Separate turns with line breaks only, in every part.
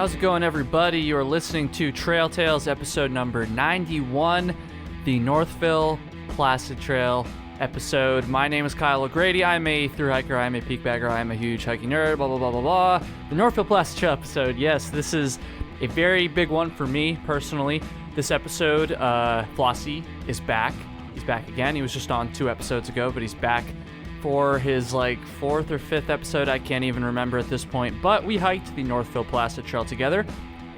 How's it going, everybody? You're listening to Trail Tales episode number 91, the Northville Placid Trail episode. My name is Kyle O'Grady. I'm a thru hiker, I'm a peak bagger, I'm a huge hiking nerd, blah, blah, blah, blah, blah. The Northville Placid Trail episode. Yes, this is a very big one for me, personally. This episode, Flossie is back. He's back again. He was just on 2 episodes ago, but he's back for his, 4th or 5th episode. I can't even remember at this point. But we hiked the Northville Placid Trail together,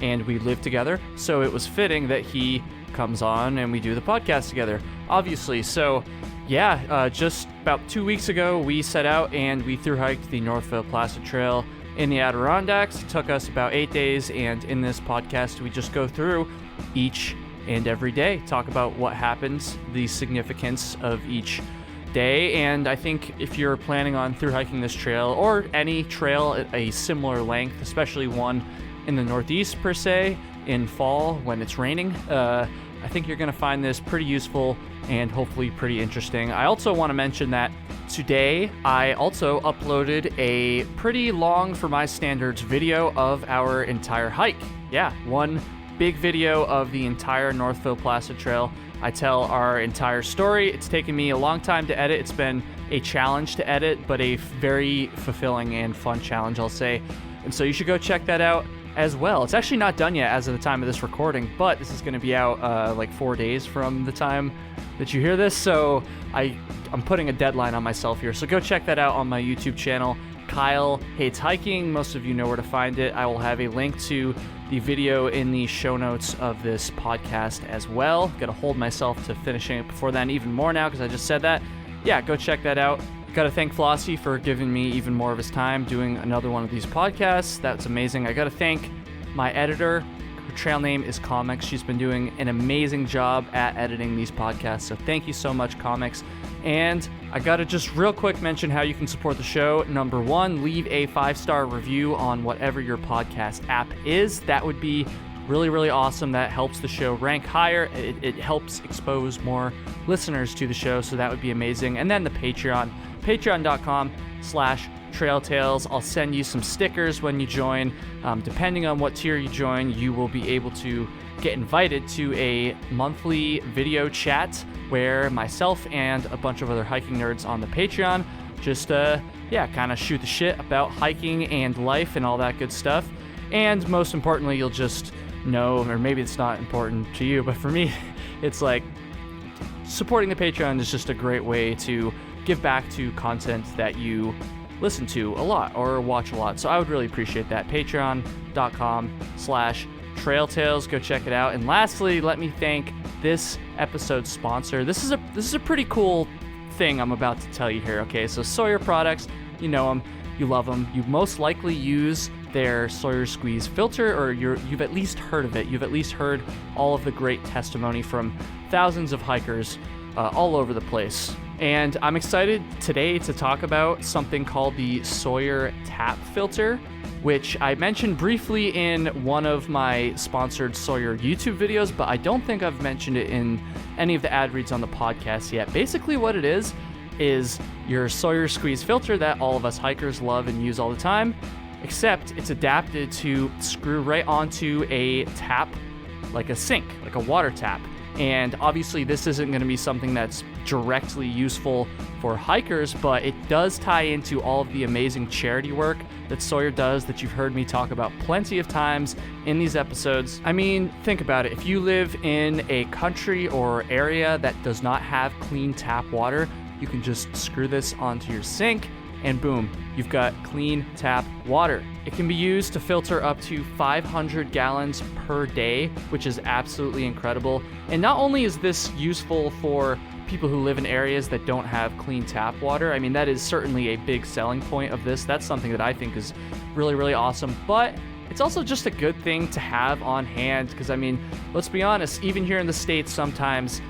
and we lived together. So it was fitting that he comes on and we do the podcast together, obviously. So, yeah, just about 2 weeks ago, we set out and we thru-hiked the Northville Placid Trail in the Adirondacks. It took us about 8 days, and in this podcast, we just go through each and every day, talk about what happens, the significance of each day. And I think if you're planning on thru hiking this trail or any trail at a similar length, especially one in the Northeast per se, in fall when it's raining, I think you're going to find this pretty useful and hopefully pretty interesting. I also want to mention that today I also uploaded a pretty long, for my standards, video of our entire hike. Yeah, one big video of the entire Northville Placid Trail. I tell our entire story. It's taken me a long time to edit. It's been a challenge to edit, but a very fulfilling and fun challenge, I'll say. And so you should go check that out as well. It's actually not done yet as of the time of this recording, but this is going to be out 4 days from the time that you hear this. So I'm putting a deadline on myself here. So go check that out on my YouTube channel, Kyle Hates Hiking. Most of you know where to find it. I will have a link to the video in the show notes of this podcast as well. Gotta hold myself to finishing it before then, even more now because I just said that. Yeah, go check that out. Gotta thank Flossie for giving me even more of his time doing another one of these podcasts. That's amazing. I gotta thank my editor. Her trail name is Comics. She's been doing an amazing job at editing these podcasts, so thank you so much, Comics. And I gotta just real quick mention how you can support the show. Number 1, leave a 5-star review on whatever your podcast app is. That would be really, really awesome. That helps the show rank higher. It helps expose more listeners to the show, so that would be amazing. And then the Patreon, patreon.com/trailtales. I'll send you some stickers when you join. Depending on what tier you join, you will be able to get invited to a monthly video chat where myself and a bunch of other hiking nerds on the Patreon just, kind of shoot the shit about hiking and life and all that good stuff. And most importantly, you'll just know, or maybe it's not important to you, but for me, it's like supporting the Patreon is just a great way to give back to content that you listen to a lot or watch a lot. So I would really appreciate that. Patreon.com/trailtales. Go check it out. And lastly, let me thank this episode's sponsor. This is a pretty cool thing I'm about to tell you here. Okay, so Sawyer products, you know them, you love them. You most likely use their Sawyer Squeeze filter, or you've at least heard of it. You've at least heard all of the great testimony from thousands of hikers all over the place. And I'm excited today to talk about something called the Sawyer Tap Filter, which I mentioned briefly in one of my sponsored Sawyer YouTube videos, but I don't think I've mentioned it in any of the ad reads on the podcast yet. Basically what it is your Sawyer Squeeze filter that all of us hikers love and use all the time, except it's adapted to screw right onto a tap, like a sink, like a water tap. And obviously this isn't going to be something that's directly useful for hikers, but it does tie into all of the amazing charity work that Sawyer does that you've heard me talk about plenty of times in these episodes. I mean, think about it. If you live in a country or area that does not have clean tap water, you can just screw this onto your sink and boom, you've got clean tap water. It can be used to filter up to 500 gallons per day, which is absolutely incredible. And not only is this useful for people who live in areas that don't have clean tap water, I mean, that is certainly a big selling point of this. That's something that I think is really, really awesome. But it's also just a good thing to have on hand because, I mean, let's be honest, even here in the States, sometimes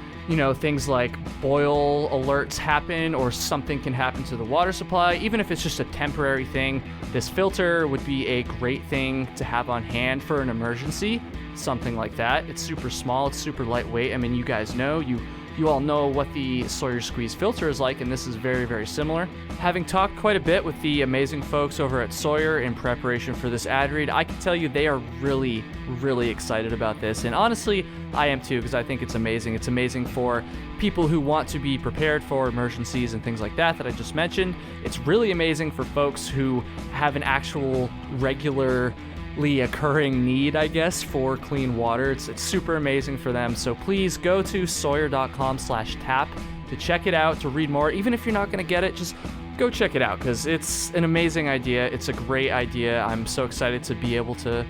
things like boil alerts happen or something can happen to the water supply. Even if it's just a temporary thing, this filter would be a great thing to have on hand for an emergency, something like that. It's super small, it's super lightweight. I mean, you guys know, you you all know what the Sawyer Squeeze filter is like, and this is very, very similar. Having talked quite a bit with the amazing folks over at Sawyer in preparation for this ad read, I can tell you they are really, really excited about this. And honestly, I am too, because I think it's amazing. It's amazing for people who want to be prepared for emergencies and things like that I just mentioned. It's really amazing for folks who have an actual regularly occurring need, I guess, for clean water. It's super amazing for them. So please go to sawyer.com/tap to check it out, to read more. Even if you're not going to get it, just go check it out, because it's an amazing idea. It's a great idea. I'm so excited to be able to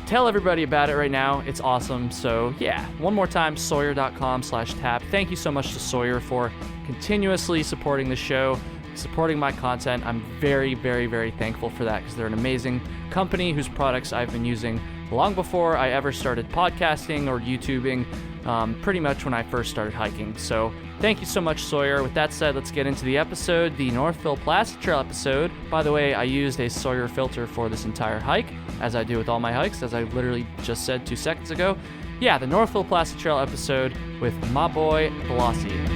tell everybody about it right now. It's awesome. So yeah, one more time, sawyer.com/tap. Thank you so much to Sawyer for continuously supporting the show, supporting my content. I'm very, very, very thankful for that, because they're an amazing company whose products I've been using long before I ever started podcasting or YouTubing, pretty much when I first started hiking. So thank you so much, Sawyer. With that said, let's get into the episode, the Northville Placid Trail episode. By the way, I used a Sawyer filter for this entire hike, as I do with all my hikes, as I literally just said 2 seconds ago. Yeah, the Northville Placid Trail episode with my boy, Placid.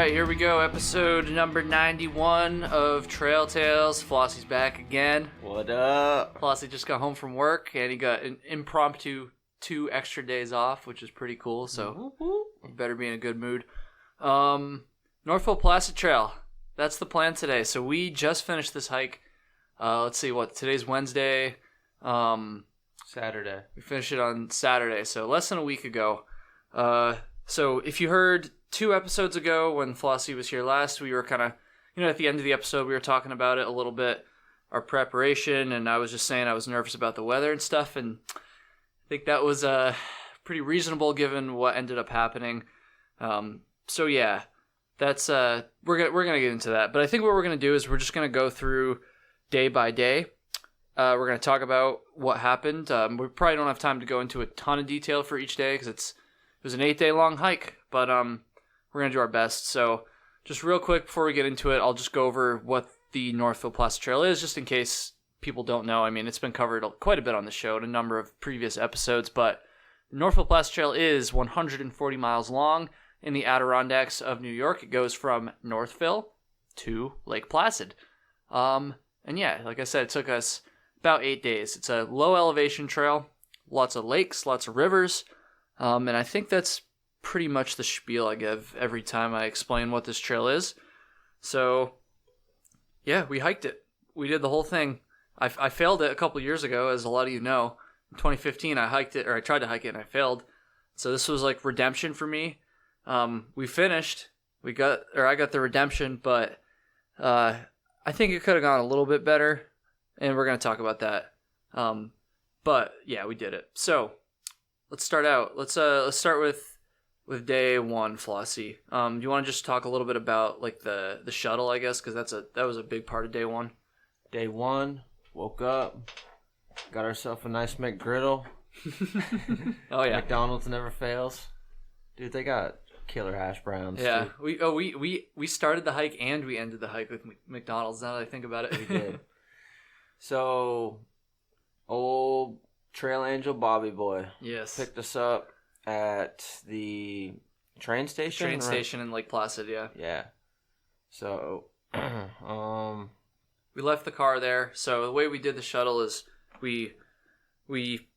Here we go, episode number 91 of Trail Tales. Flossie's back again.
What up?
Flossie just got home from work, and he got an impromptu 2 extra days off, which is pretty cool, so you better be in a good mood. Northville Placid Trail, that's the plan today. So we just finished this hike. Let's see, today's Wednesday.
Saturday.
We finished it on Saturday, so less than a week ago. So if you heard 2 episodes ago when Flossie was here last, we were kind of, at the end of the episode, we were talking about it a little bit, our preparation, and I was just saying I was nervous about the weather and stuff, and I think that was pretty reasonable given what ended up happening. So yeah, that's we're gonna get into that. But I think what we're gonna do is we're just gonna go through day by day. We're gonna talk about what happened. We probably don't have time to go into a ton of detail for each day because it was an 8-day long hike, but we're going to do our best. So just real quick before we get into it, I'll just go over what the Northville Placid Trail is, just in case people don't know. I mean, it's been covered quite a bit on the show in a number of previous episodes, but the Northville Placid Trail is 140 miles long in the Adirondacks of New York. It goes from Northville to Lake Placid. And yeah, like I said, it took us about 8 days. It's a low elevation trail, lots of lakes, lots of rivers, and I think that's pretty much the spiel I give every time I explain what this trail is. So, yeah, we hiked it. We did the whole thing. I failed it a couple years ago, as a lot of you know. In 2015, I tried to hike it and I failed. So this was like redemption for me. We finished. I got the redemption, but I think it could have gone a little bit better, and we're going to talk about that. But yeah, we did it. So let's start out. Let's start with day 1, Flossie. Do you want to just talk a little bit about like the shuttle, I guess, because that was a big part of day 1.
Day 1, woke up, got ourselves a nice McGriddle.
Oh yeah,
McDonald's never fails. Dude, they got killer hash browns.
Yeah, too. We started the hike and we ended the hike with McDonald's. Now that I think about it,
we did. So, old Trail Angel Bobby Boy,
yes,
picked us up at the train station.
Station in Lake Placid, yeah.
Yeah. So,
we left the car there. So the way we did the shuttle is we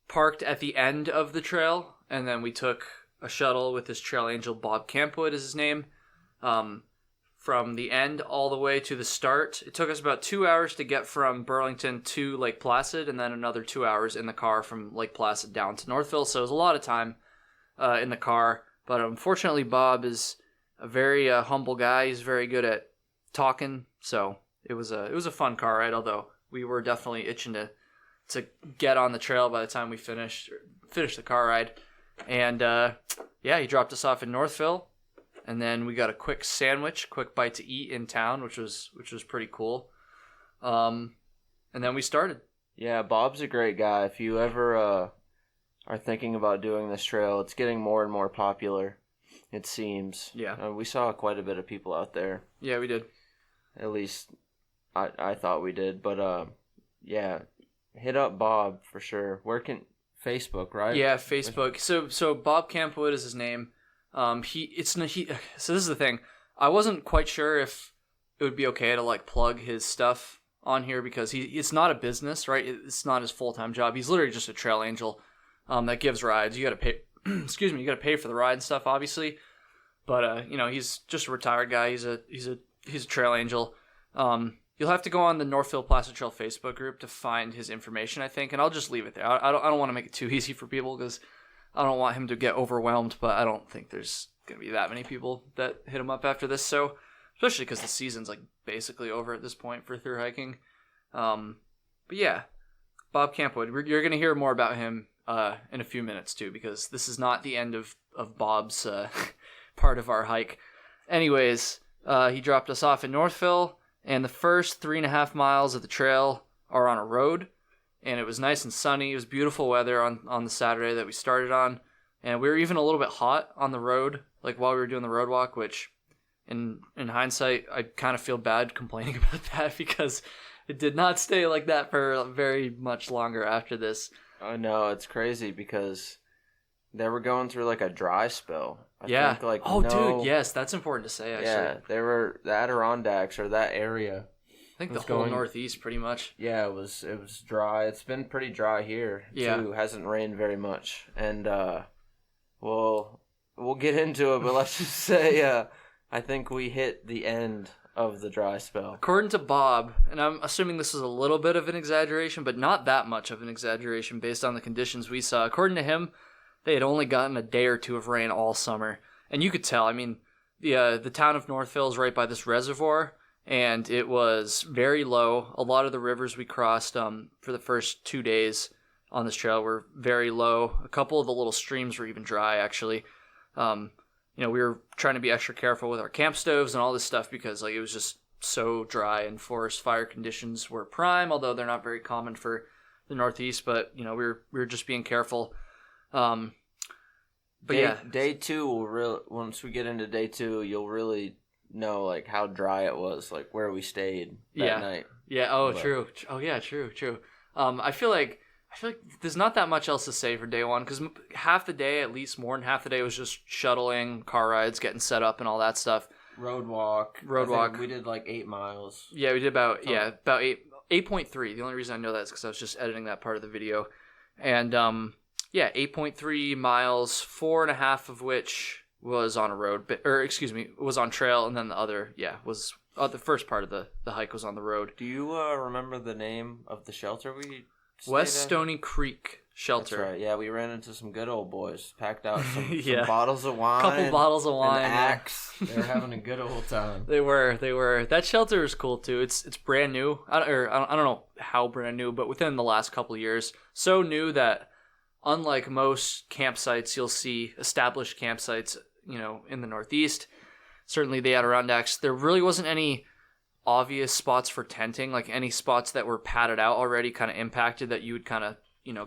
parked at the end of the trail, and then we took a shuttle with this Trail Angel, Bob Campwood is his name, from the end all the way to the start. It took us about 2 hours to get from Burlington to Lake Placid, and then another 2 hours in the car from Lake Placid down to Northville. So it was a lot of time in the car, but unfortunately Bob is a very humble guy. He's very good at talking, so it was a fun car ride, although we were definitely itching to get on the trail by the time we finished the car ride. And yeah, he dropped us off in Northville, and then we got a quick bite to eat in town, which was pretty cool. And then we started.
Yeah, Bob's a great guy. If you ever are thinking about doing this trail, it's getting more and more popular. It seems.
Yeah.
We saw quite a bit of people out there.
Yeah, we did.
At least I thought we did. But yeah, hit up Bob for sure. Where can Facebook, right?
Yeah, Facebook. So Bob Campwood is his name. So this is the thing. I wasn't quite sure if it would be okay to like plug his stuff on here because it's not a business, right? It's not his full-time job. He's literally just a trail angel that gives rides. You got to pay excuse me, you got to pay for the ride and stuff obviously. But he's just a retired guy. He's a trail angel. You'll have to go on the Northville Placid Trail Facebook group to find his information, I think, and I'll just leave it there. I don't want to make it too easy for people because I don't want him to get overwhelmed, but I don't think there's going to be that many people that hit him up after this, so especially because the season's like basically over at this point for through hiking. But yeah, Bob Campwood, you're going to hear more about him in a few minutes too, because this is not the end of Bob's part of our hike. Anyways, he dropped us off in Northville, and the first 3.5 miles of the trail are on a road, and it was nice and sunny. It was beautiful weather on the Saturday that we started on, and we were even a little bit hot on the road, like while we were doing the road walk, which in hindsight, I kind of feel bad complaining about that because it did not stay like that for very much longer after this.
I know, it's crazy because they were going through like a dry spell. I think,
dude, yes, that's important to say, actually.
Yeah, they were the Adirondacks or that area.
I think the whole Northeast, pretty much.
Yeah, it was dry. It's been pretty dry here, too. Hasn't rained very much. And, we'll get into it, but let's just say, I think we hit the end of the dry spell.
According to Bob, and I'm assuming this is a little bit of an exaggeration, but not that much of an exaggeration based on the conditions we saw. According to him, they had only gotten a day or two of rain all summer. And you could tell, I mean, the town of Northville is right by this reservoir, and it was very low. A lot of the rivers we crossed for the first 2 days on this trail were very low. A couple of the little streams were even dry, actually. We were trying to be extra careful with our camp stoves and all this stuff because like it was just so dry, and forest fire conditions were prime, although they're not very common for the Northeast. But we were just being careful.
Day two once we get into day two, you'll really know like how dry it was, like where we stayed that night.
Yeah. Oh, true. Oh, yeah. True. I feel like there's not that much else to say for day one because half the day, at least more than half the day, was just shuttling, car rides, getting set up, and all that stuff.
Road walk. We did like 8 miles.
Yeah, we did about 8.3. The only reason I know that is because I was just editing that part of the video, and 8.3 miles, 4.5 of which was on a road, was on trail, and then the other, was the first part of the hike was on the road.
Do you remember the name of the shelter we stayed
West
at?
Stony Creek Shelter.
That's right. Yeah, we ran into some good old boys. Packed out some bottles of wine.
Couple bottles of wine.
An axe. They were having a good old time.
They were. That shelter is cool too. It's brand new. I don't know how brand new, but within the last couple of years, so new that unlike most campsites you'll see, established campsites, in the Northeast, certainly the Adirondacks, there really wasn't any obvious spots for tenting, like any spots that were padded out already, kind of impacted that you would kind of,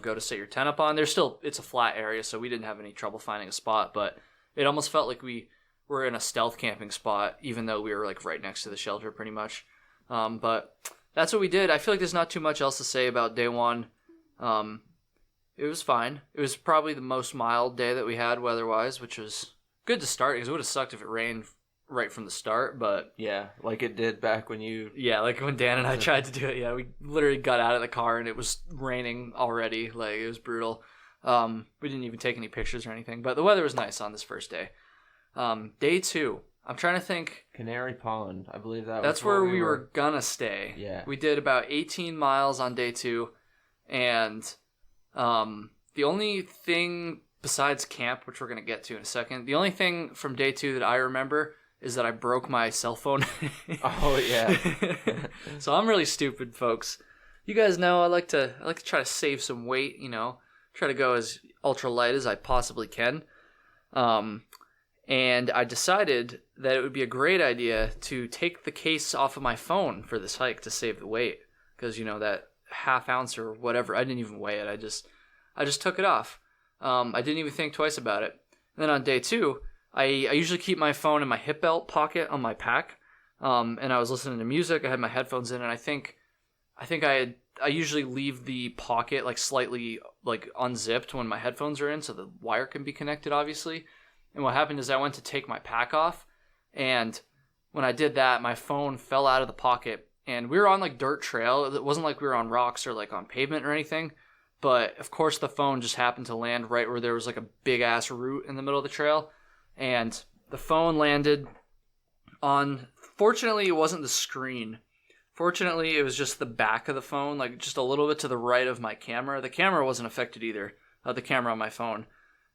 go to set your tent up on. It's a flat area, so we didn't have any trouble finding a spot, but it almost felt like we were in a stealth camping spot, even though we were like right next to the shelter pretty much. But that's what we did. I feel like there's not too much else to say about day one. It was fine. It was probably the most mild day that we had weather-wise, which was good to start, because it would have sucked if it rained right from the start, but...
Yeah, like it did back when you...
Yeah, like when Dan and I tried to do it, we literally got out of the car and it was raining already. Like, it was brutal. We didn't even take any pictures or anything, but the weather was nice on this first day. Day two, I'm trying to think...
Canary Pond, I believe
that's where we were gonna stay.
Yeah.
We did about 18 miles on day two, and the only thing... besides camp, which we're going to get to in a second, the only thing from day two that I remember is that I broke my cell phone.
Oh, yeah.
So I'm really stupid, folks. You guys know I like to try to save some weight, try to go as ultra light as I possibly can. And I decided that it would be a great idea to take the case off of my phone for this hike to save the weight. Because, that half ounce or whatever, I didn't even weigh it. I just took it off. I didn't even think twice about it. And then on day two, I usually keep my phone in my hip belt pocket on my pack. And I was listening to music. I had my headphones in, and I think I usually leave the pocket like slightly like unzipped when my headphones are in, so the wire can be connected, obviously. And what happened is I went to take my pack off, and when I did that, my phone fell out of the pocket. And we were on like dirt trail. It wasn't like we were on rocks or like on pavement or anything. But of course, the phone just happened to land right where there was like a big ass root in the middle of the trail, and the phone landed on. Fortunately, it wasn't the screen. Fortunately, it was just the back of the phone, like just a little bit to the right of my camera. The camera wasn't affected either. The camera on my phone,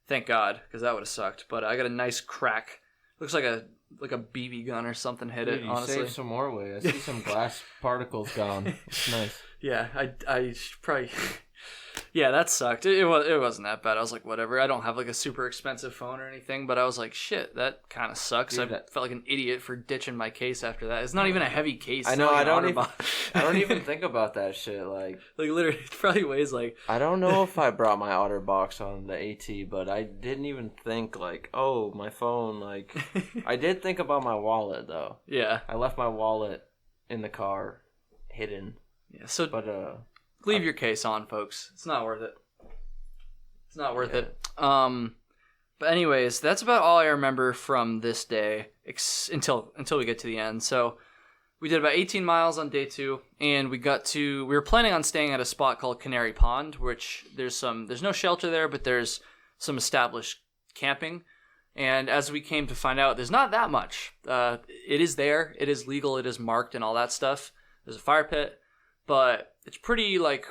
thank God, because that would have sucked. But I got a nice crack. Looks like a BB gun or something hit it.
You
honestly,
saved some more weight. I see some glass particles gone. It's nice.
Yeah, I should probably. Yeah, that sucked. It wasn't that bad. I was like, whatever. I don't have like a super expensive phone or anything, but I was like, shit, that kind of sucks.
Dude,
I felt like an idiot for ditching my case after that. It's not even a heavy case.
I know. I don't even think about that shit. Like
literally, it probably weighs like.
I don't know if I brought my OtterBox on the AT, but I didn't even think like, oh, my phone. Like, I did think about my wallet though.
Yeah.
I left my wallet in the car, hidden.
Yeah. So.
But
leave your case on, folks. It's not worth it. It's not worth it. But anyways, that's about all I remember from this day until we get to the end. So we did about 18 miles on day 2, and we were planning on staying at a spot called Canary Pond, which there's no shelter there, but there's some established camping. And as we came to find out, there's not that much. It is there. It is legal. It is marked and all that stuff. There's a fire pit. But it's pretty, like,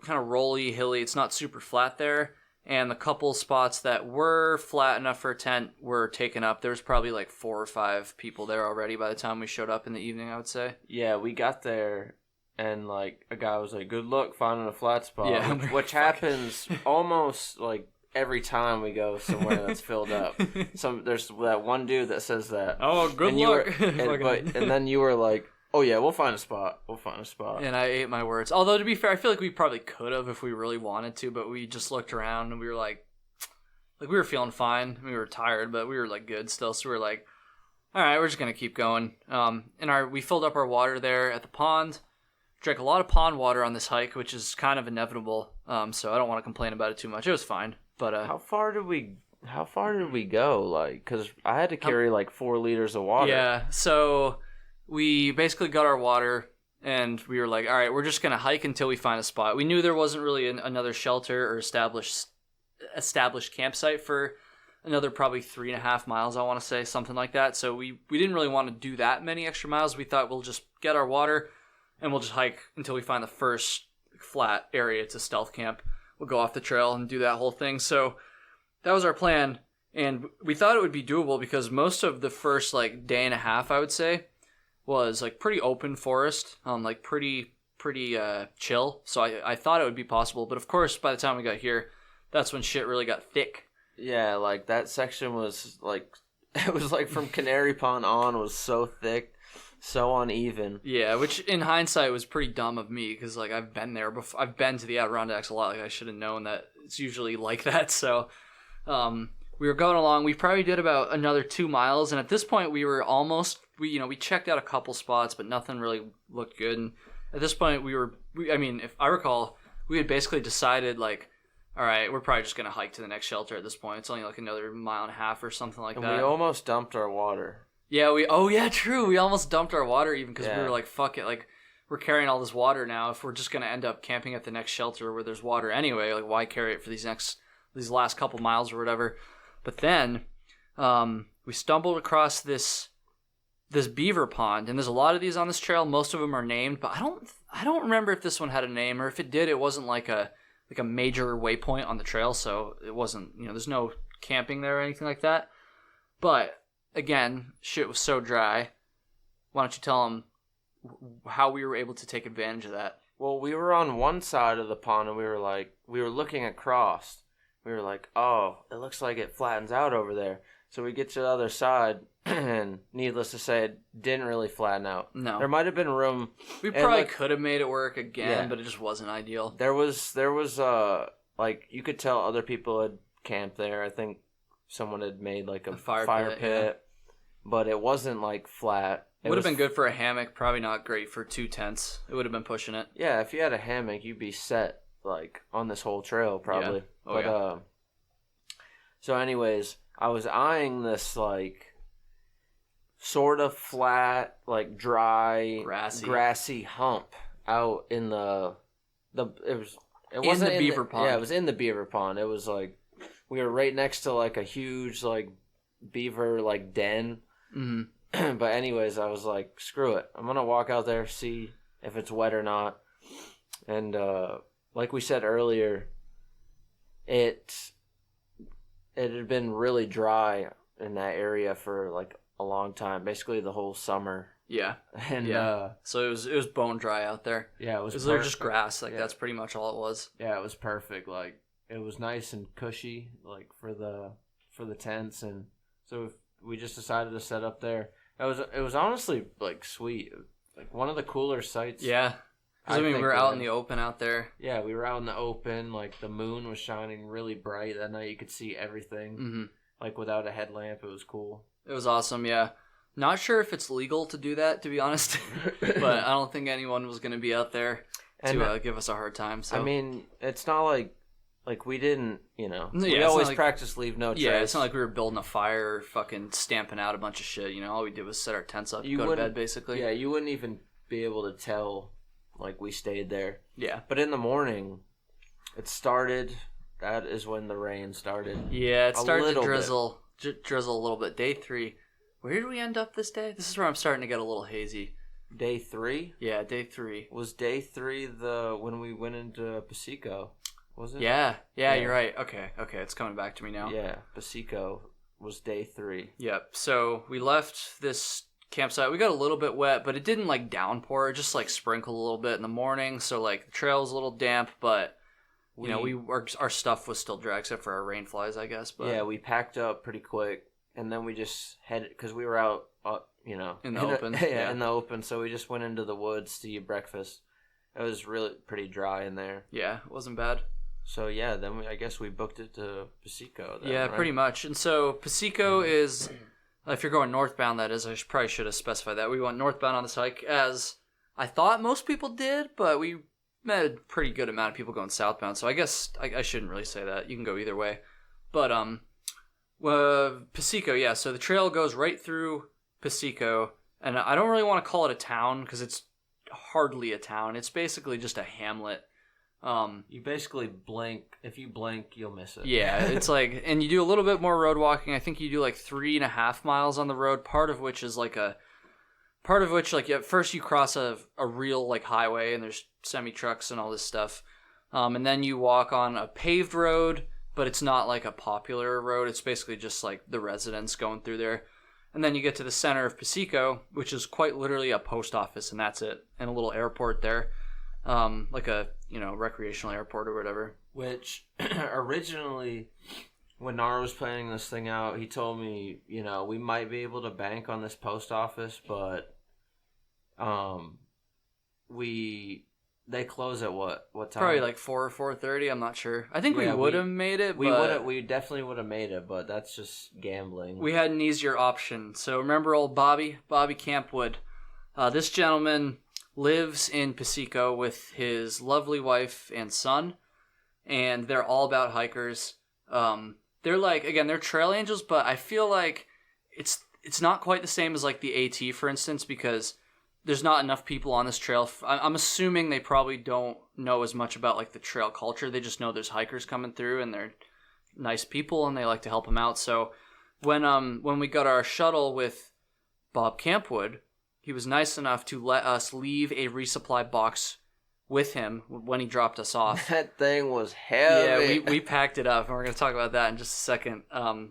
kind of rolly, hilly. It's not super flat there. And the couple spots that were flat enough for a tent were taken up. There was probably, like, 4 or 5 people there already by the time we showed up in the evening, I would say.
Yeah, we got there, and, like, a guy was like, good luck finding a flat spot.
Yeah,
which happens almost, like, every time we go somewhere that's filled up. There's that one dude that says that.
Oh, good luck.
And then you were like, oh, yeah, we'll find a spot.
And I ate my words. Although, to be fair, I feel like we probably could have if we really wanted to, but we just looked around and we were like we were feeling fine. We were tired, but we were, like, good still. So we were like, all right, we're just going to keep going. We filled up our water there at the pond. Drank a lot of pond water on this hike, which is kind of inevitable. So I don't want to complain about it too much. It was fine. But
How far did we go? Like, because I had to carry, like, 4 liters of water.
Yeah, so we basically got our water, and we were like, all right, we're just going to hike until we find a spot. We knew there wasn't really another shelter or established campsite for another probably 3.5 miles, I want to say, something like that. So we didn't really want to do that many extra miles. We thought we'll just get our water, and we'll just hike until we find the first flat area to stealth camp. We'll go off the trail and do that whole thing. So that was our plan, and we thought it would be doable because most of the first, like, day and a half, I would say, was like pretty open forest, like pretty chill. So I thought it would be possible, but of course by the time we got here, that's when shit really got thick.
Yeah, like that section was like, it was like from Canary Pond on was so thick, so uneven.
Yeah, which in hindsight was pretty dumb of me because like I've been there before. I've been to the Adirondacks a lot. Like I should have known that it's usually like that. So we were going along. We probably did about another 2 miles, and at this point we were almost. We checked out a couple spots, but nothing really looked good. And at this point, if I recall, we had basically decided, like, all right, we're probably just going to hike to the next shelter at this point. It's only like another 1.5 miles or something like that.
We almost dumped our water.
Yeah, true. We almost dumped our water even because we were like, fuck it. Like, we're carrying all this water now. If we're just going to end up camping at the next shelter where there's water anyway, like, why carry it for these last couple miles or whatever? But then we stumbled across this beaver pond, and there's a lot of these on this trail. Most of them are named, but I don't remember if this one had a name, or if it did, it wasn't like a major waypoint on the trail, so it wasn't, there's no camping there or anything like that. But again, shit was so dry. Why don't you tell them how we were able to take advantage of that?
Well, we were on one side of the pond, and we were looking across. We were like, oh, it looks like it flattens out over there. So we get to the other side, and needless to say, it didn't really flatten out.
No.
There might have been room.
We probably could have made it work again, but it just wasn't ideal.
There was like, you could tell other people had camped there. I think someone had made like a
fire
pit.
Yeah.
But it wasn't like flat.
It would have been good for a hammock, probably not great for 2 tents. It would have been pushing it.
Yeah, if you had a hammock, you'd be set like on this whole trail probably. Yeah. So anyways, I was eyeing this like sort of flat, like dry, grassy hump out in it wasn't in the beaver pond. Yeah, it was in the beaver pond. It was like we were right next to like a huge like beaver like den. Mm-hmm. But anyways, I was like, screw it. I'm gonna walk out there, see if it's wet or not. And like we said earlier, it had been really dry in that area for like a long time, basically the whole summer.
Yeah.
And
so it was bone dry out there.
Yeah, it was
literally just grass. Like that's pretty much all it was.
Yeah, it was perfect. Like it was nice and cushy, like for the tents, and so we just decided to set up there. It was honestly like sweet, like one of the cooler sights.
Yeah. Because we were out in the open out there.
Yeah, we were out in the open. Like the moon was shining really bright that night. You could see everything. Mm-hmm. Like without a headlamp, it was cool.
It was awesome. Yeah. Not sure if it's legal to do that, to be honest, but I don't think anyone was going to be out there to give us a hard time. So
I mean, it's not like we didn't, we always practice leave no trace.
Yeah, it's not like we were building a fire or fucking stamping out a bunch of shit. All we did was set our tents up, go to bed, basically.
Yeah, you wouldn't even be able to tell, like, we stayed there.
Yeah.
But in the morning, it started. That is when the rain started.
Yeah, it started to drizzle a little bit. Day 3. Where did we end up this day? This is where I'm starting to get a little hazy.
Day 3?
Yeah, day 3.
Was day 3 when we went into Pasico? Was it?
Yeah, you're right. Okay, it's coming back to me now.
Yeah, Pasico was day 3.
Yep. So we left this campsite. We got a little bit wet, but it didn't like downpour. It just like sprinkled a little bit in the morning. So like the trail was a little damp, but our stuff was still dry except for our rain flies, I guess. But
yeah, we packed up pretty quick. And then we just headed, because we were out,
in the open.
Yeah, in the open. So we just went into the woods to eat breakfast. It was really pretty dry in there.
Yeah, it wasn't bad.
So yeah, then I guess we booked it to Pasico.
Yeah, right? Pretty much. And so Pasico is, if you're going northbound, that is, I probably should have specified that. We went northbound on this hike, as I thought most people did, but we met a pretty good amount of people going southbound. So I guess I shouldn't really say that. You can go either way. But, Pasico, yeah. So the trail goes right through Pasico, and I don't really want to call it a town because it's hardly a town. It's basically just a hamlet.
You basically blink. If you blink, you'll miss it.
Yeah, it's like, and you do a little bit more road walking. I think you do like 3.5 miles on the road. Part of which like at first you cross a real like highway, and there's semi trucks and all this stuff, and then you walk on a paved road. But it's not like a popular road. It's basically just like the residents going through there. And then you get to the center of Pasico, which is quite literally a post office, and that's it. And a little airport there. Like a, recreational airport or whatever.
Which, originally, when Nara was planning this thing out, he told me, we might be able to bank on this post office, but they close at what time?
Probably like 4 or 4:30. I'm not sure. I think we would have made it.
We definitely would have made it, but that's just gambling.
We had an easier option. So remember old Bobby Campwood. This gentleman lives in Pasico with his lovely wife and son, and they're all about hikers. They're like, again, they're trail angels, but I feel like it's not quite the same as like the AT, for instance, because there's not enough people on this trail. I'm assuming they probably don't know as much about like the trail culture. They just know there's hikers coming through and they're nice people and they like to help them out. So when we got our shuttle with Bob Campwood, he was nice enough to let us leave a resupply box with him when he dropped us off.
That thing was heavy.
Yeah, we packed it up, and we're going to talk about that in just a second.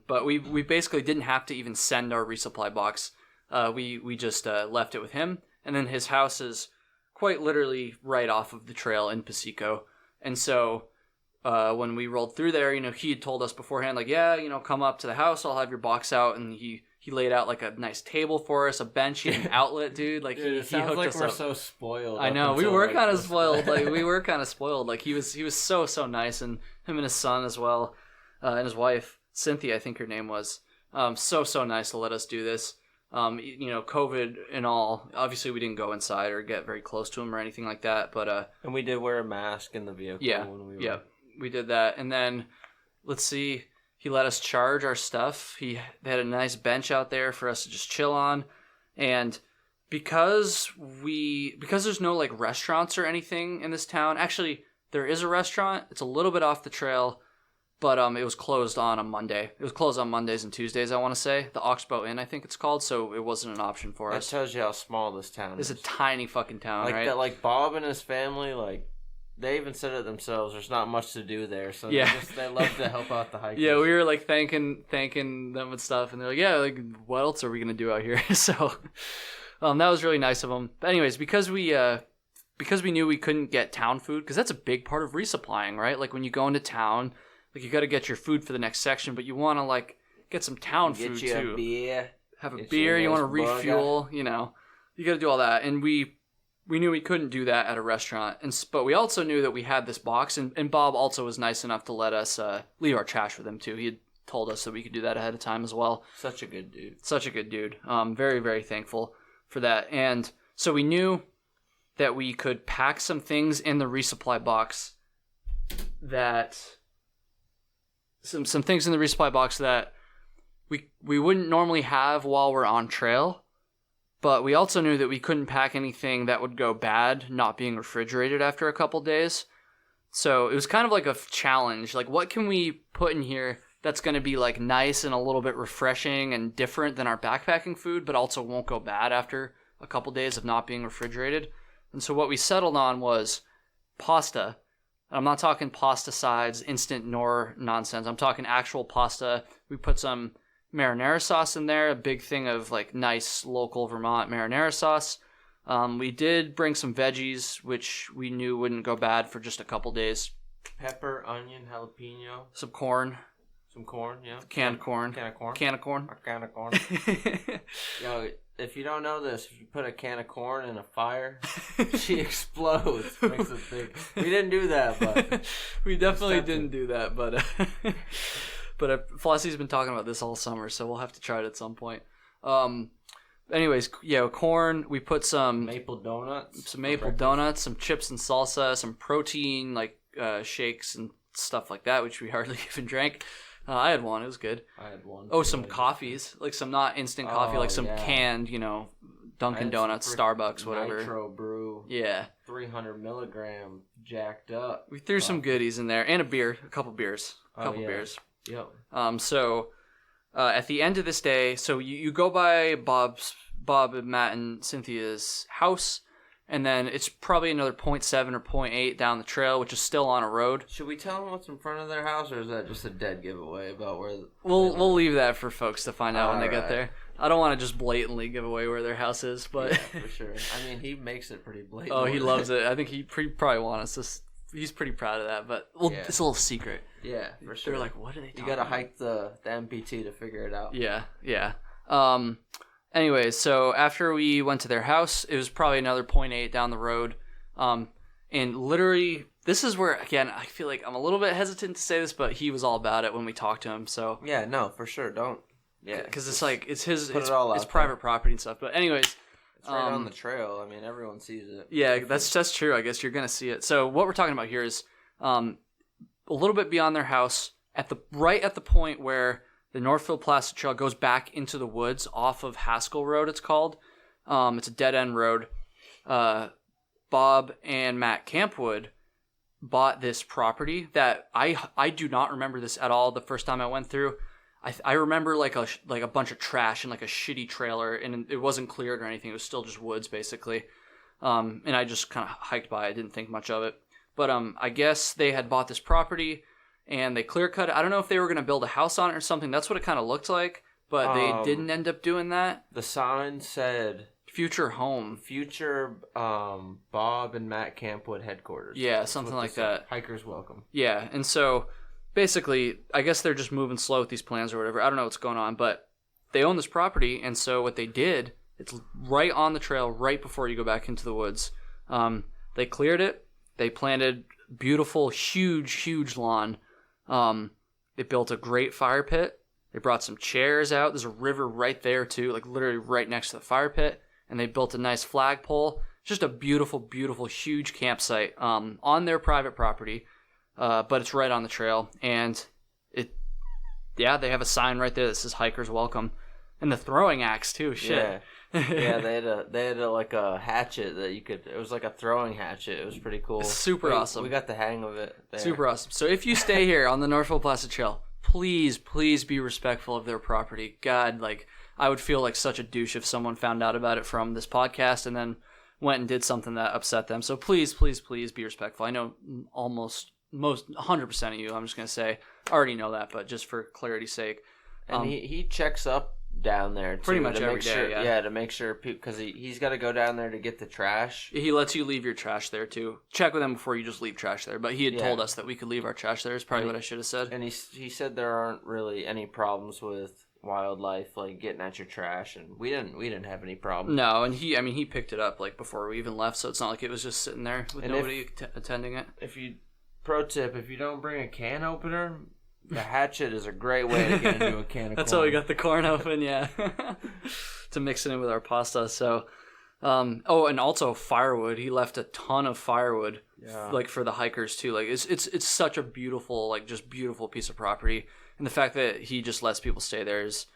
But we basically didn't have to even send our resupply box. We just left it with him. And then his house is quite literally right off of the trail in Pasico. And so when we rolled through there, he had told us beforehand, like, yeah, come up to the house. I'll have your box out. And he laid out like a nice table for us, a bench, and an outlet, dude. Like he hooked us up.
We're so spoiled.
I know. We were kind of spoiled. Like we were kind of spoiled. Like he was so nice, and him and his son as well, and his wife. Cynthia, I think her name was. So nice to let us do this. COVID and all. Obviously, we didn't go inside or get very close to him or anything like that. But
and we did wear a mask in the vehicle.
Yeah,
when we were...
yeah, we did that. And then let's see. He let us charge our stuff. They had a nice bench out there for us to just chill on. And because there's no like restaurants or anything in this town. Actually, there is a restaurant. It's a little bit off the trail, but it was closed on a Monday. It was closed on Mondays and Tuesdays, I want to say. The Oxbow Inn, I think it's called, so it wasn't an option for us.
That tells you how small this town is.
It's a tiny fucking town,
like
right?
That, like Bob and his family, like they even said it themselves. There's not much to do there, so
yeah.
they love to help out the hikers.
Yeah, we were like thanking them and stuff, and they're like, "Yeah, like what else are we gonna do out here?" So, that was really nice of them. But anyways, because we knew we couldn't get town food, because that's a big part of resupplying, right? Like when you go into town, like you got to get your food for the next section, but you want to like get some town food too.
Get you a beer.
Have a beer. You want to refuel. You got to do all that, and we knew we couldn't do that at a restaurant, but we also knew that we had this box, and Bob also was nice enough to let us leave our trash with him too. He had told us that we could do that ahead of time as well.
Such a good dude.
Such a good dude. Very, very thankful for that. And so we knew that we could pack some things in the resupply box that some things in the resupply box that we wouldn't normally have while we're on trail. But we also knew that we couldn't pack anything that would go bad not being refrigerated after a couple days. So it was kind of like a challenge. Like, what can we put in here that's going to be like nice and a little bit refreshing and different than our backpacking food, but also won't go bad after a couple days of not being refrigerated? And so what we settled on was pasta. I'm not talking pasta sides, instant nor nonsense. I'm talking actual pasta. We put some marinara sauce in there, a big thing of like nice local Vermont marinara sauce. We did bring some veggies, which we knew wouldn't go bad for just a couple days.
Pepper, onion, jalapeno.
Some corn.
Some corn, yeah.
Canned corn.
Can of corn.
Can of corn.
A can of corn. Yo, if you don't know this, if you put a can of corn in a fire, she explodes. Makes it big. We didn't do that, but
we definitely didn't do that, but Flossie's been talking about this all summer, so we'll have to try it at some point. Anyways, yeah, corn. We put some
maple donuts,
some chips and salsa, some protein like shakes and stuff like that, which we hardly even drank. I had one. It was good.
I had one.
Oh, some coffees, like some not instant coffee, like some canned, Dunkin' Donuts, Starbucks, whatever.
Nitro brew.
Yeah.
300 milligram, jacked up.
We threw some goodies in there and a beer, a couple beers. Beers.
Yep.
So at the end of this day, so you go by Bob, Matt, and Cynthia's house, and then it's probably another 0.7 or 0.8 down the trail, which is still on a road.
Should we tell them what's in front of their house, or is that just a dead giveaway about where?
We'll leave that for folks to find out when they get there. I don't want to just blatantly give away where their house is, but
yeah, for sure. I mean, he makes it pretty blatant.
Oh, he loves it. I think he probably wants us to. He's pretty proud of that, but it's a little secret.
Yeah, for sure.
They're like, what are they talking
You gotta
about?
hike the MPT to figure it out.
Yeah. Anyways, so after we went to their house, it was probably another 0.8 down the road. And literally, this is where, again, I feel like I'm a little bit hesitant to say this, but he was all about it when we talked to him, so.
Yeah, no, for sure, don't. Yeah.
Because it's like, it's his, it's
private
property and stuff. But anyways.
It's right on the trail. I mean, everyone sees it.
Yeah, that's true. I guess you're going to see it. So what we're talking about here is a little bit beyond their house, right at the point where the Northville Placid Trail goes back into the woods off of Haskell Road, it's called. It's a dead-end road. Bob and Matt Campwood bought this property that I do not remember this at all the first time I went through. I remember like a bunch of trash and like a shitty trailer, and it wasn't cleared or anything. It was still just woods basically. And I just kind of hiked by. I didn't think much of it. But I guess they had bought this property and they clear cut it. I don't know if they were going to build a house on it or something. That's what it kind of looked like, but they didn't end up doing that.
The sign said
future home.
Future Bob and Matt Campwood headquarters.
Yeah, something like that.
Hikers welcome.
Yeah, and so basically, I guess they're just moving slow with these plans or whatever. I don't know what's going on, but they own this property, and so what they did, it's right on the trail, right before you go back into the woods. They cleared it. They planted beautiful, huge lawn. They built a great fire pit. They brought some chairs out. There's a river right there too, like literally right next to the fire pit. And they built a nice flagpole. Just a beautiful, beautiful, huge campsite on their private property, but it's right on the trail. And they have a sign right there that says "Hikers Welcome," and the throwing axe too. Shit.
Yeah, they had like a hatchet that you could. It was like a throwing hatchet. It was pretty cool.
It's super awesome.
We got the hang of it. There.
Super awesome. So if you stay here on the Northville Placid Trail, please be respectful of their property. God, like I would feel like such a douche if someone found out about it from this podcast and then went and did something that upset them. So please be respectful. I know most 100% of you, I'm just going to say, already know that, but just for clarity's sake.
And he checks up down there too,
pretty much every day,
yeah, to make sure, because he's got to go down there to get the trash.
He lets you leave your trash there too. Check with him before you just leave trash there, but he had told us that we could leave our trash there is probably what I should have said.
And he said there aren't really any problems with wildlife like getting at your trash, and we didn't have any problems.
No, and he picked it up like before we even left, so it's not like it was just sitting there with nobody attending it.
Pro tip, if you don't bring a can opener, the hatchet is a great way to get into a can of
That's
corn.
how we got the corn open, yeah. To mix it in with our pasta. So, and also firewood. He left a ton of firewood, like for the hikers too. Like it's such a beautiful, like just beautiful piece of property. And the fact that he just lets people stay there is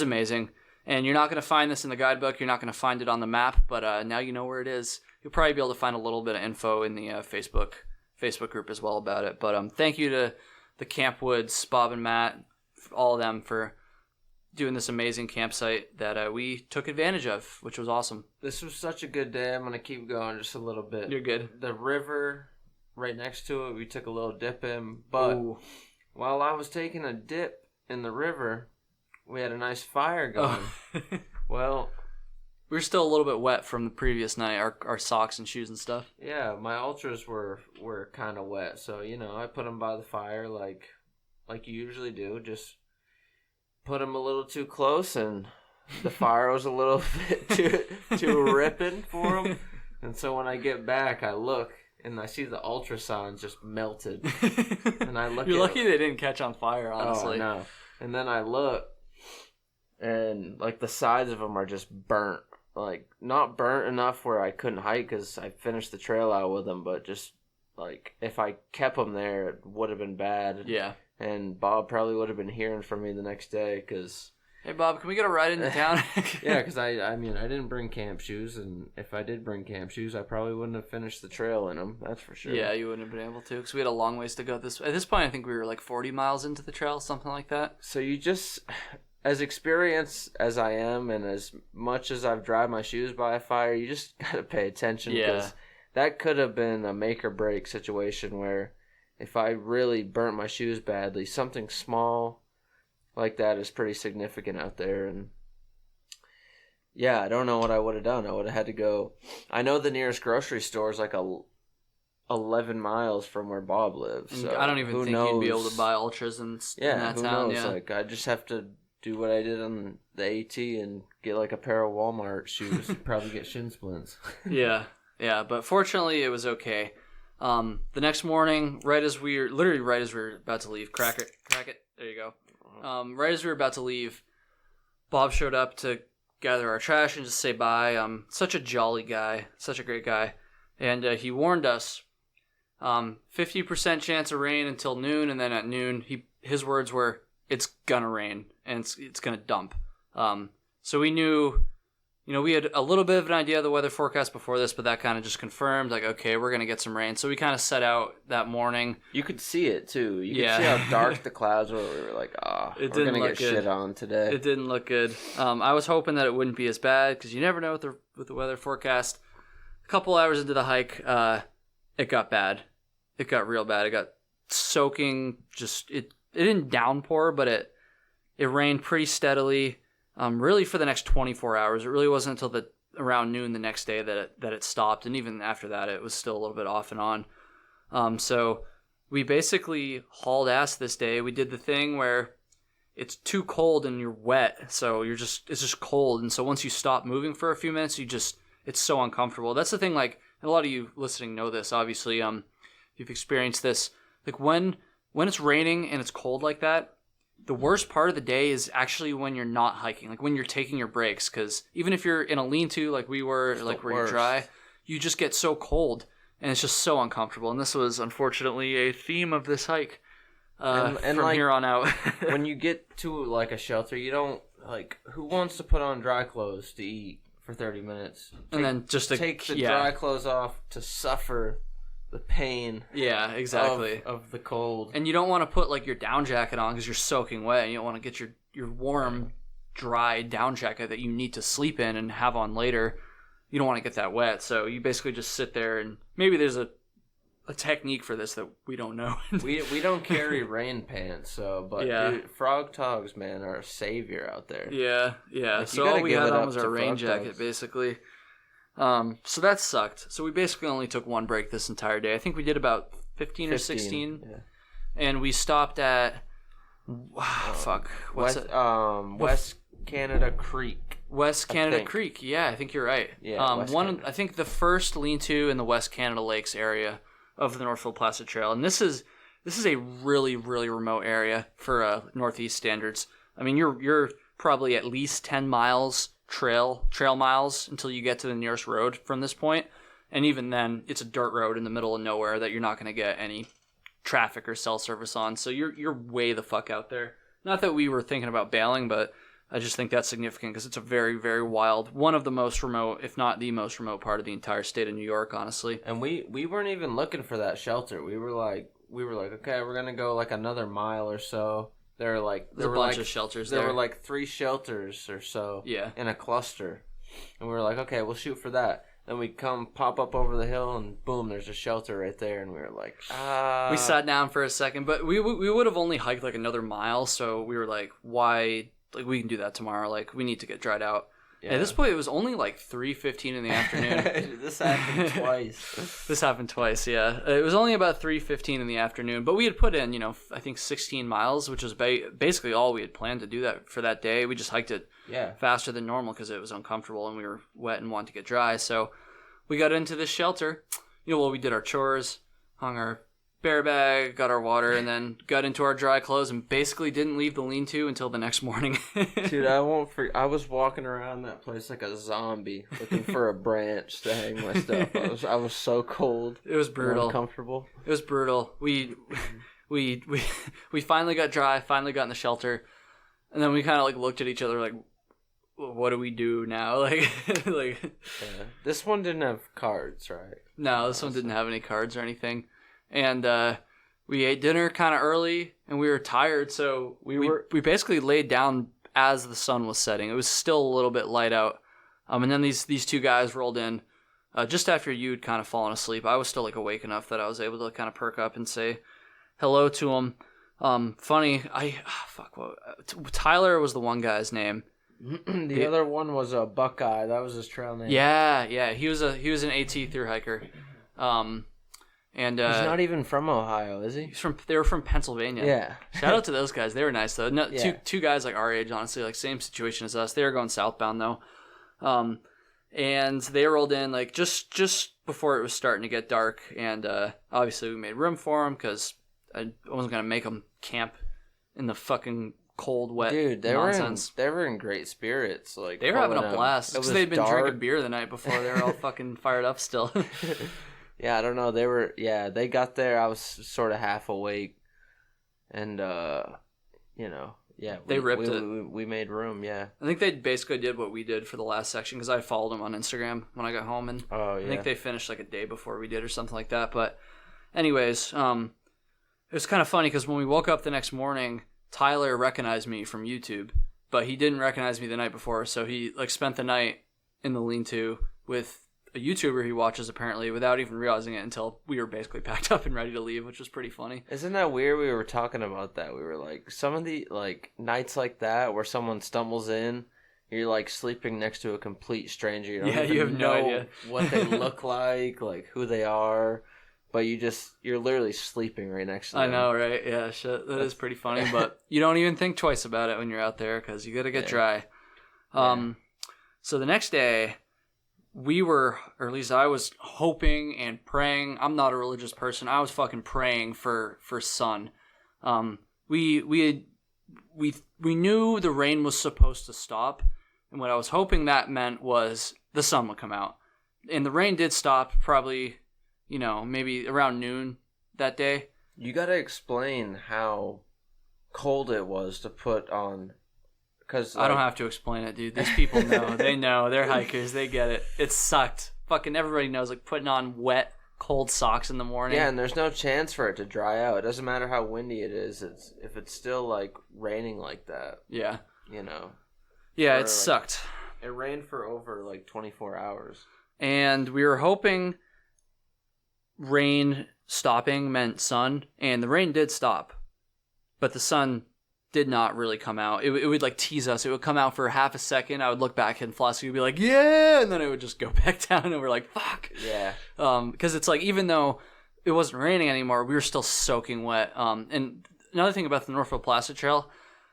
amazing. And you're not going to find this in the guidebook. You're not going to find it on the map, but now you know where it is. You'll probably be able to find a little bit of info in the Facebook group as well about it. But thank you to the Camp Woods, Bob and Matt, all of them for doing this amazing campsite that we took advantage of, which was awesome.
This was such a good day. I'm going to keep going just a little bit.
You're good.
The river right next to it, we took a little dip in, but while I was taking a dip in the river, we had a nice fire going. Well,
we were still a little bit wet from the previous night, our socks and shoes and stuff.
Yeah, my ultras were kind of wet, so I put them by the fire like you usually do. Just put them a little too close, and the fire was a little bit too ripping for them. And so when I get back, I look and I see the ultrasounds just melted. And I look.
You're lucky they didn't catch on fire, honestly.
Oh no! And then I look, and like the sides of them are just burnt. Like, not burnt enough where I couldn't hike because I finished the trail out with them, but just, like, if I kept them there, it would have been bad.
Yeah.
And Bob probably would have been hearing from me the next day because...
Hey, Bob, can we get a ride into town?
Yeah, because I didn't bring camp shoes, and if I did bring camp shoes, I probably wouldn't have finished the trail in them, that's for sure.
Yeah, you wouldn't have been able to because we had a long ways to go. At this point, I think we were like 40 miles into the trail, something like that.
So you just... As experienced as I am, and as much as I've dried my shoes by a fire, you just gotta pay attention because that could have been a make or break situation where if I really burnt my shoes badly, something small like that is pretty significant out there. And yeah, I don't know what I would have done. I would have had to go. I know the nearest grocery store is like 11 miles from where Bob lives. So
I don't even think you'd be able to buy ultras in that
who
town.
Knows?
Yeah,
like I just have to do what I did on the AT and get like a pair of Walmart shoes. Probably get shin splints.
yeah, but fortunately it was okay. The next morning, right as we were about to leave, crack it, there you go. Right as we were about to leave, Bob showed up to gather our trash and just say bye. Such a jolly guy, such a great guy. And he warned us, 50% chance of rain until noon, and then at noon, his words were, it's gonna rain, and it's gonna dump. So we knew, we had a little bit of an idea of the weather forecast before this, but that kind of just confirmed, like, okay, we're gonna get some rain. So we kind of set out that morning.
You could see it, too. You could see how dark the clouds were. We were like, we're gonna get shit on today.
It didn't look good. I was hoping that it wouldn't be as bad, because you never know with the weather forecast. A couple hours into the hike, it got bad. It got real bad. It got soaking. It didn't downpour, but it rained pretty steadily. Really for the next 24 hours. It really wasn't until around noon the next day that it stopped, and even after that, it was still a little bit off and on. So we basically hauled ass this day. We did the thing where it's too cold and you're wet, so it's just cold, and so once you stop moving for a few minutes, it's so uncomfortable. That's the thing, like, and a lot of you listening know this, obviously. You've experienced this. Like, when when it's raining and it's cold like that, the worst part of the day is actually when you're not hiking, like when you're taking your breaks. Because even if you're in a lean-to like we were, it's like where you're dry, you just get so cold and it's just so uncomfortable. And this was unfortunately a theme of this hike and from like, here on out.
When you get to like a shelter, you don't like, who wants to put on dry clothes to eat for 30 minutes?
And then just to
take the dry clothes off to suffer the pain.
Yeah, exactly.
Of the cold.
And you don't want to put like your down jacket on because you're soaking wet. And you don't want to get your warm, dry down jacket that you need to sleep in and have on later. You don't want to get that wet. So you basically just sit there, and maybe there's a technique for this that we don't know.
we don't carry rain pants, but dude, Frog Togs, man, are a savior out there.
Yeah. Like, so all we had on was our rain jacket, basically. So that sucked. So we basically only took one break this entire day. I think we did about 15 or 16. Yeah. And we stopped at
West Canada Creek.
West Canada Creek. Yeah, I think you're right.
Yeah.
I think the first lean-to in the West Canada Lakes area of the Northville Placid Trail. And this is a really, really remote area for Northeast standards. I mean, you're probably at least 10 miles trail miles until you get to the nearest road from this point. And even then, it's a dirt road in the middle of nowhere that you're not going to get any traffic or cell service on. So you're way the fuck out there. Not that we were thinking about bailing, but I just think that's significant because it's a very, very wild, one of the most remote, if not the most remote part of the entire state of New York, honestly.
And we weren't even looking for that shelter. We were like, okay, we're gonna go like another mile or so. There were a bunch
of shelters.
There were like 3 shelters or so.
Yeah.
In a cluster, and we were like, okay, we'll shoot for that. Then we pop up over the hill, and boom, there's a shelter right there, and we were like,
We sat down for a second, but we would have only hiked like another mile, so we were like, why? Like, we can do that tomorrow. Like, we need to get dried out. Yeah. At this point, it was only like 3:15 in the afternoon.
This happened twice.
This happened twice, yeah. It was only about 3:15 in the afternoon, but we had put in, I think 16 miles, which was basically all we had planned to do that for that day. We just hiked it faster than normal because it was uncomfortable and we were wet and wanted to get dry. So we got into this shelter. We did our chores, hung our bear bag, got our water, and then got into our dry clothes and basically didn't leave the lean-to until the next morning.
Dude, I won't forget. I was walking around that place like a zombie looking for a branch to hang my stuff. I was so cold.
It was brutal.
Uncomfortable.
It was brutal. We finally got dry, finally got in the shelter, and then we kind of like looked at each other like, what do we do now?
This one didn't have cards, right?
No, this one didn't have any cards or anything. And we ate dinner kind of early, and we were tired, so we basically laid down as the sun was setting. It was still a little bit light out, and then these 2 guys rolled in just after you'd kind of fallen asleep. I was still like awake enough that I was able to kind of perk up and say hello to them. Funny, Tyler was the one guy's name.
The other one was a Buckeye. That was his trail name.
Yeah. He was an AT thru hiker. And
he's not even from Ohio, is he?
They were from Pennsylvania.
Yeah.
Shout out to those guys. They were nice though. No, two guys like our age, honestly, like same situation as us. They were going southbound though. And they rolled in like just before it was starting to get dark, and obviously we made room for them because I wasn't gonna make them camp in the fucking cold, wet nonsense.
They were in great spirits. Like
they were having a blast because they'd been drinking beer the night before. They were all fucking fired up still.
Yeah, I don't know. They got there. I was sort of half awake, and they ripped it. We made room. Yeah,
I think they basically did what we did for the last section because I followed them on Instagram when I got home, and I think they finished like a day before we did or something like that. But, anyways, it was kind of funny because when we woke up the next morning, Tyler recognized me from YouTube, but he didn't recognize me the night before, so he like spent the night in the lean-to with a YouTuber he watches apparently without even realizing it until we were basically packed up and ready to leave, which was pretty funny.
Isn't that weird? We were talking about that. We were like, some of the like nights like that where someone stumbles in, you're like sleeping next to a complete stranger. You have no idea what they look like who they are, but you're literally sleeping right next to them.
I know, right? Yeah, shit. That is pretty funny, but you don't even think twice about it when you're out there because you got to get dry. So the next day, we were, or at least I was hoping and praying. I'm not a religious person. I was fucking praying for sun. We knew the rain was supposed to stop, and what I was hoping that meant was the sun would come out. And the rain did stop probably, maybe around noon that day.
You got to explain how cold it was to put on. Cause,
I don't have to explain it, dude. These people know. They know. They're hikers. They get it. It sucked. Fucking everybody knows, putting on wet, cold socks in the morning.
Yeah, and there's no chance for it to dry out. It doesn't matter how windy it is. If it's still, raining like that.
Yeah.
Yeah,
it sucked.
It rained for over, 24 hours.
And we were hoping rain stopping meant sun, and the rain did stop. But the sun did not really come out. It would tease us. It would come out for half a second. I would look back and Flossie would be like, yeah, and then it would just go back down and we're like, fuck.
Yeah.
Because it's even though it wasn't raining anymore, we were still soaking wet. And another thing about the Northville Placid Trail,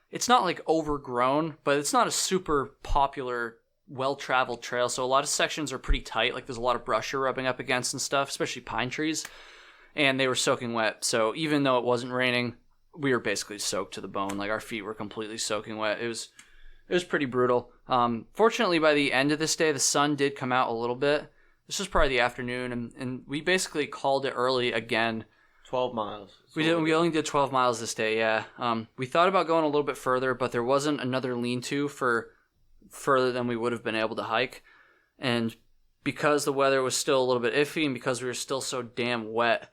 it's not overgrown, but it's not a super popular, well-traveled trail. So a lot of sections are pretty tight. There's a lot of brush you're rubbing up against and stuff, especially pine trees. And they were soaking wet. So even though it wasn't raining, we were basically soaked to the bone. Our feet were completely soaking wet. It was pretty brutal. Fortunately, by the end of this day, the sun did come out a little bit. This was probably the afternoon, and we basically called it early again.
12 miles.
We only did 12 miles this day, yeah. We thought about going a little bit further, but there wasn't another lean-to for further than we would have been able to hike. And because the weather was still a little bit iffy, and because we were still so damn wet,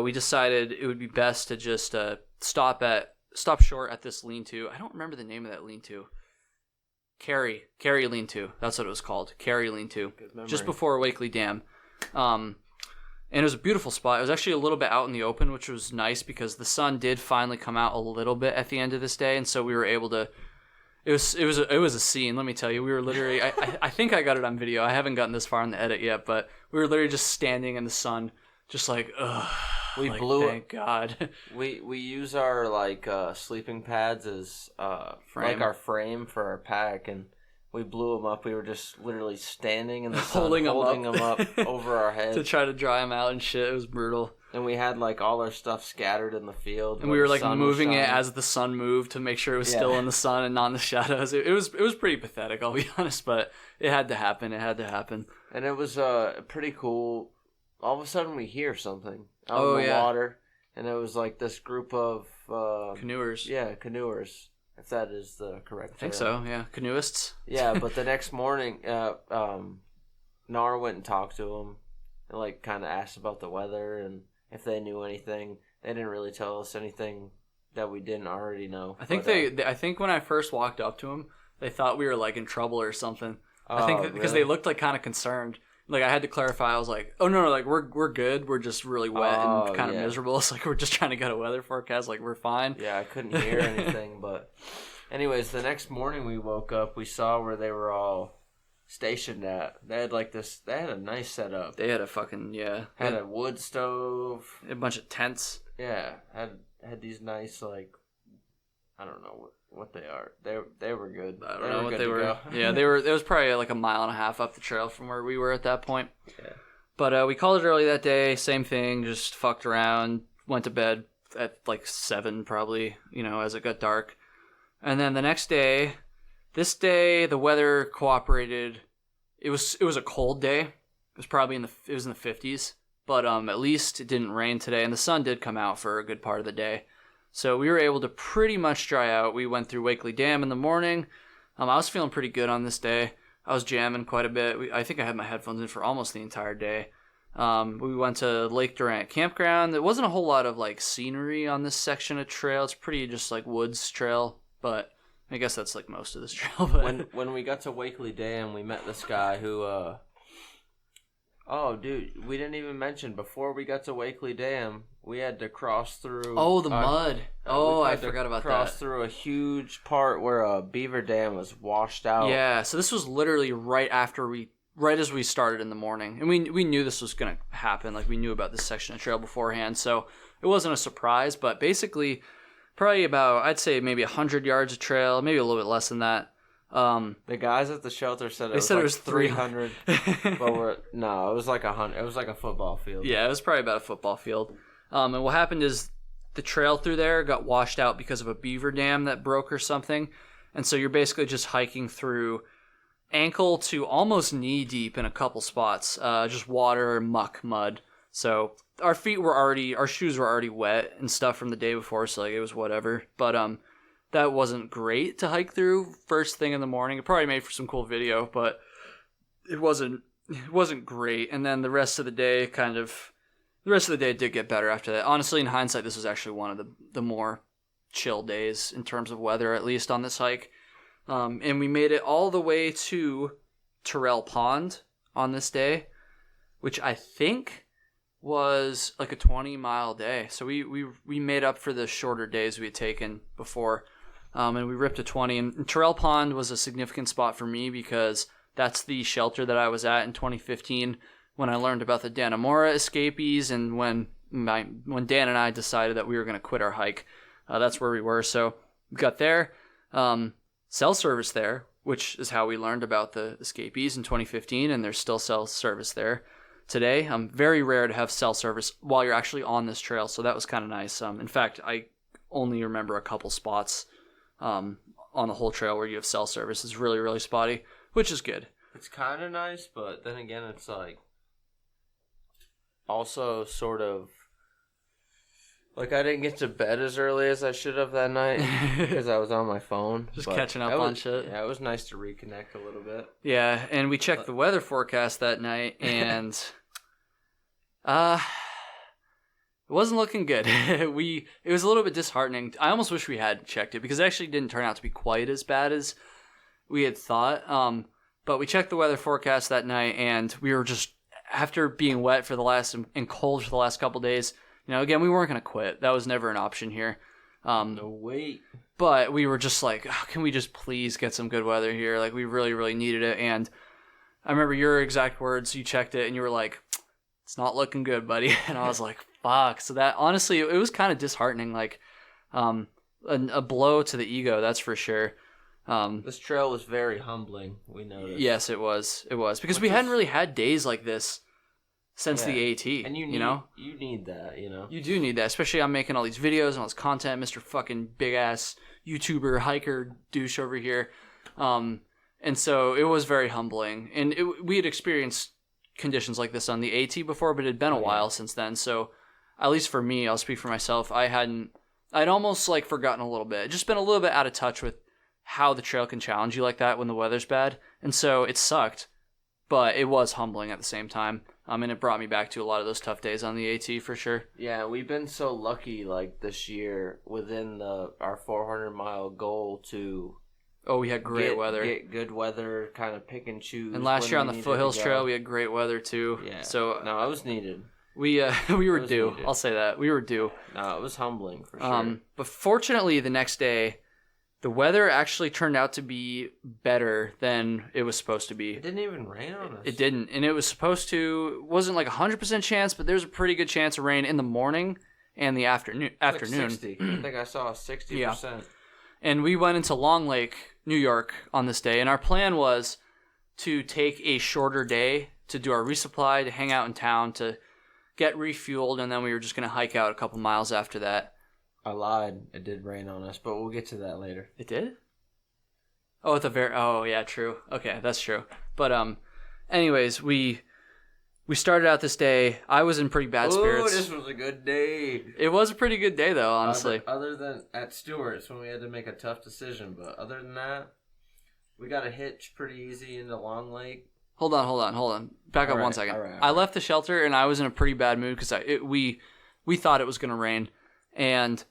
we decided it would be best to just stop short at this lean-to. I don't remember the name of that lean-to. Carry lean-to. That's what it was called. Carry lean-to. Just before Wakely Dam. And it was a beautiful spot. It was actually a little bit out in the open, which was nice because the sun did finally come out a little bit at the end of this day, and so we were able to. It was a scene. Let me tell you, we were literally. I think I got it on video. I haven't gotten this far in the edit yet, but we were literally just standing in the sun, just ugh.
We blew.
Thank God.
We use our sleeping pads as our frame for our pack, and we blew them up. We were just literally standing in the sun, holding them up over our heads
to try to dry them out and shit. It was brutal.
And we had all our stuff scattered in the field,
and we were moving it as the sun moved to make sure it was still in the sun and not in the shadows. It was pretty pathetic, I'll be honest, but it had to happen.
And it was pretty cool. All of a sudden, we hear something out in the water, and it was this group of
canoers.
Yeah, canoers, if that is the correct term.
I think so. Yeah, canoeists.
Yeah, but the next morning, Nar went and talked to them, and kind of asked about the weather and if they knew anything. They didn't really tell us anything that we didn't already know.
I think when I first walked up to them, they thought we were in trouble or something. I think because they looked kind of concerned. I had to clarify. I was like, "Oh no, we're good. We're just really wet and kind of miserable. It's we're just trying to get a weather forecast. We're fine."
Yeah, I couldn't hear anything, but anyways, the next morning we woke up. We saw where they were all stationed at. They had They had a nice setup.
They had a fucking
Had a wood stove.
A bunch of tents.
Yeah, had these nice I don't know what they are. They were good.
I don't know what they were. Yeah, they were. It was probably a mile and a half up the trail from where we were at that point.
Yeah.
But we called it early that day. Same thing. Just fucked around. Went to bed at 7 probably. As it got dark. And then the next day, this day the weather cooperated. It was a cold day. It was probably in the 50s. But at least it didn't rain today, and the sun did come out for a good part of the day. So we were able to pretty much dry out. We went through Wakely Dam in the morning. I was feeling pretty good on this day. I was jamming quite a bit. I think I had my headphones in for almost the entire day. We went to Lake Durant Campground. There wasn't a whole lot of scenery on this section of trail. It's pretty just woods trail, but I guess that's most of this trail. But
when we got to Wakely Dam, we met this guy who oh, dude, we didn't even mention, before we got to Wakely Dam, we had to cross through...
Oh, the mud. I forgot about that.
Cross through a huge part where a beaver dam was washed out.
Yeah, so this was literally right as we started in the morning. And we knew this was going to happen. We knew about this section of trail beforehand, so it wasn't a surprise. But basically, probably about, I'd say maybe 100 yards of trail, maybe a little bit less than that.
The guys at the shelter said it was 300, but it was 100. It was a football field.
Yeah, it was probably about a football field. And what happened is the trail through there got washed out because of a beaver dam that broke or something. And so you're basically just hiking through ankle to almost knee deep in a couple spots, just water, muck, mud. So our shoes were already wet and stuff from the day before, so like it was whatever. But that wasn't great to hike through first thing in the morning. It probably made for some cool video, but it wasn't great. And then the rest of the day did get better after that. Honestly, in hindsight, this was actually one of the more chill days in terms of weather, at least on this hike. And we made it all the way to Terrell Pond on this day, which I think was like a 20-mile day. So we made up for the shorter days we had taken before, and we ripped a 20. And Terrell Pond was a significant spot for me because that's the shelter that I was at in 2015 when I learned about the Dannemora escapees, and when Dan and I decided that we were going to quit our hike. That's where we were. So we got there. Cell service there, which is how we learned about the escapees in 2015, and there's still cell service there today. Very rare to have cell service while you're actually on this trail, so that was kind of nice. In fact, I only remember a couple spots on the whole trail where you have cell service. It's really, really spotty, which is good.
It's kind of nice, but then again, it's like also sort of like I didn't get to bed as early as I should have that night because I was on my phone.
Just catching up on shit.
Yeah, it was nice to reconnect a little bit.
Yeah, and we checked the weather forecast that night, and it wasn't looking good. It was a little bit disheartening. I almost wish we had checked it because it actually didn't turn out to be quite as bad as we had thought. But we checked the weather forecast that night, and we were just, after being wet for the last and cold for the last couple days, again, we weren't going to quit. That was never an option here.
No, wait.
But we were just like, oh, can we just please get some good weather here? Like, we really, really needed it. And I remember your exact words. You checked it, and you were like, it's not looking good, buddy. And I was like, fuck. So that, honestly, it was kind of disheartening. Like, a blow to the ego, that's for sure.
This trail was very humbling, we noticed.
Yes, it was. It was. Because we hadn't really had days like this since the AT,
and you need that, You
do need that, especially I'm making all these videos and all this content, Mr. fucking big-ass YouTuber, hiker, douche over here. And so it was very humbling. And we had experienced conditions like this on the AT before, but it had been a while since then. So at least for me, I'll speak for myself, I'd almost like forgotten a little bit. Just been a little bit out of touch with how the trail can challenge you like that when the weather's bad. And so it sucked, but it was humbling at the same time. And it brought me back to a lot of those tough days on the AT for sure.
Yeah, we've been so lucky like this year within our 400-mile goal to
we had great weather.
Get good weather, kind of pick and choose.
And last year on the Foothills Trail, we had great weather too.
Yeah.
So
no, it was needed.
We were due. Needed. I'll say that. We were due.
No, it was humbling for sure.
But fortunately, the next day, the weather actually turned out to be better than it was supposed to be.
It didn't even rain on us.
It didn't. And it was supposed to, wasn't like 100% chance, but there's a pretty good chance of rain in the morning and the afternoon.
Like 60. I think I saw 60%.
Yeah. And we went into Long Lake, New York on this day. And our plan was to take a shorter day to do our resupply, to hang out in town, to get refueled. And then we were just going to hike out a couple miles after that.
I lied. It did rain on us, but we'll get to that later.
It did? Oh, yeah, true. Okay, that's true. But anyways, we started out this day. I was in pretty bad spirits.
Oh, this was a good day.
It was a pretty good day, though, honestly.
Other than at Stewart's when we had to make a tough decision, but other than that, we got a hitch pretty easy into Long Lake.
Hold on. Back up 1 second.
All right.
I left the shelter and I was in a pretty bad mood because we thought it was going to rain, and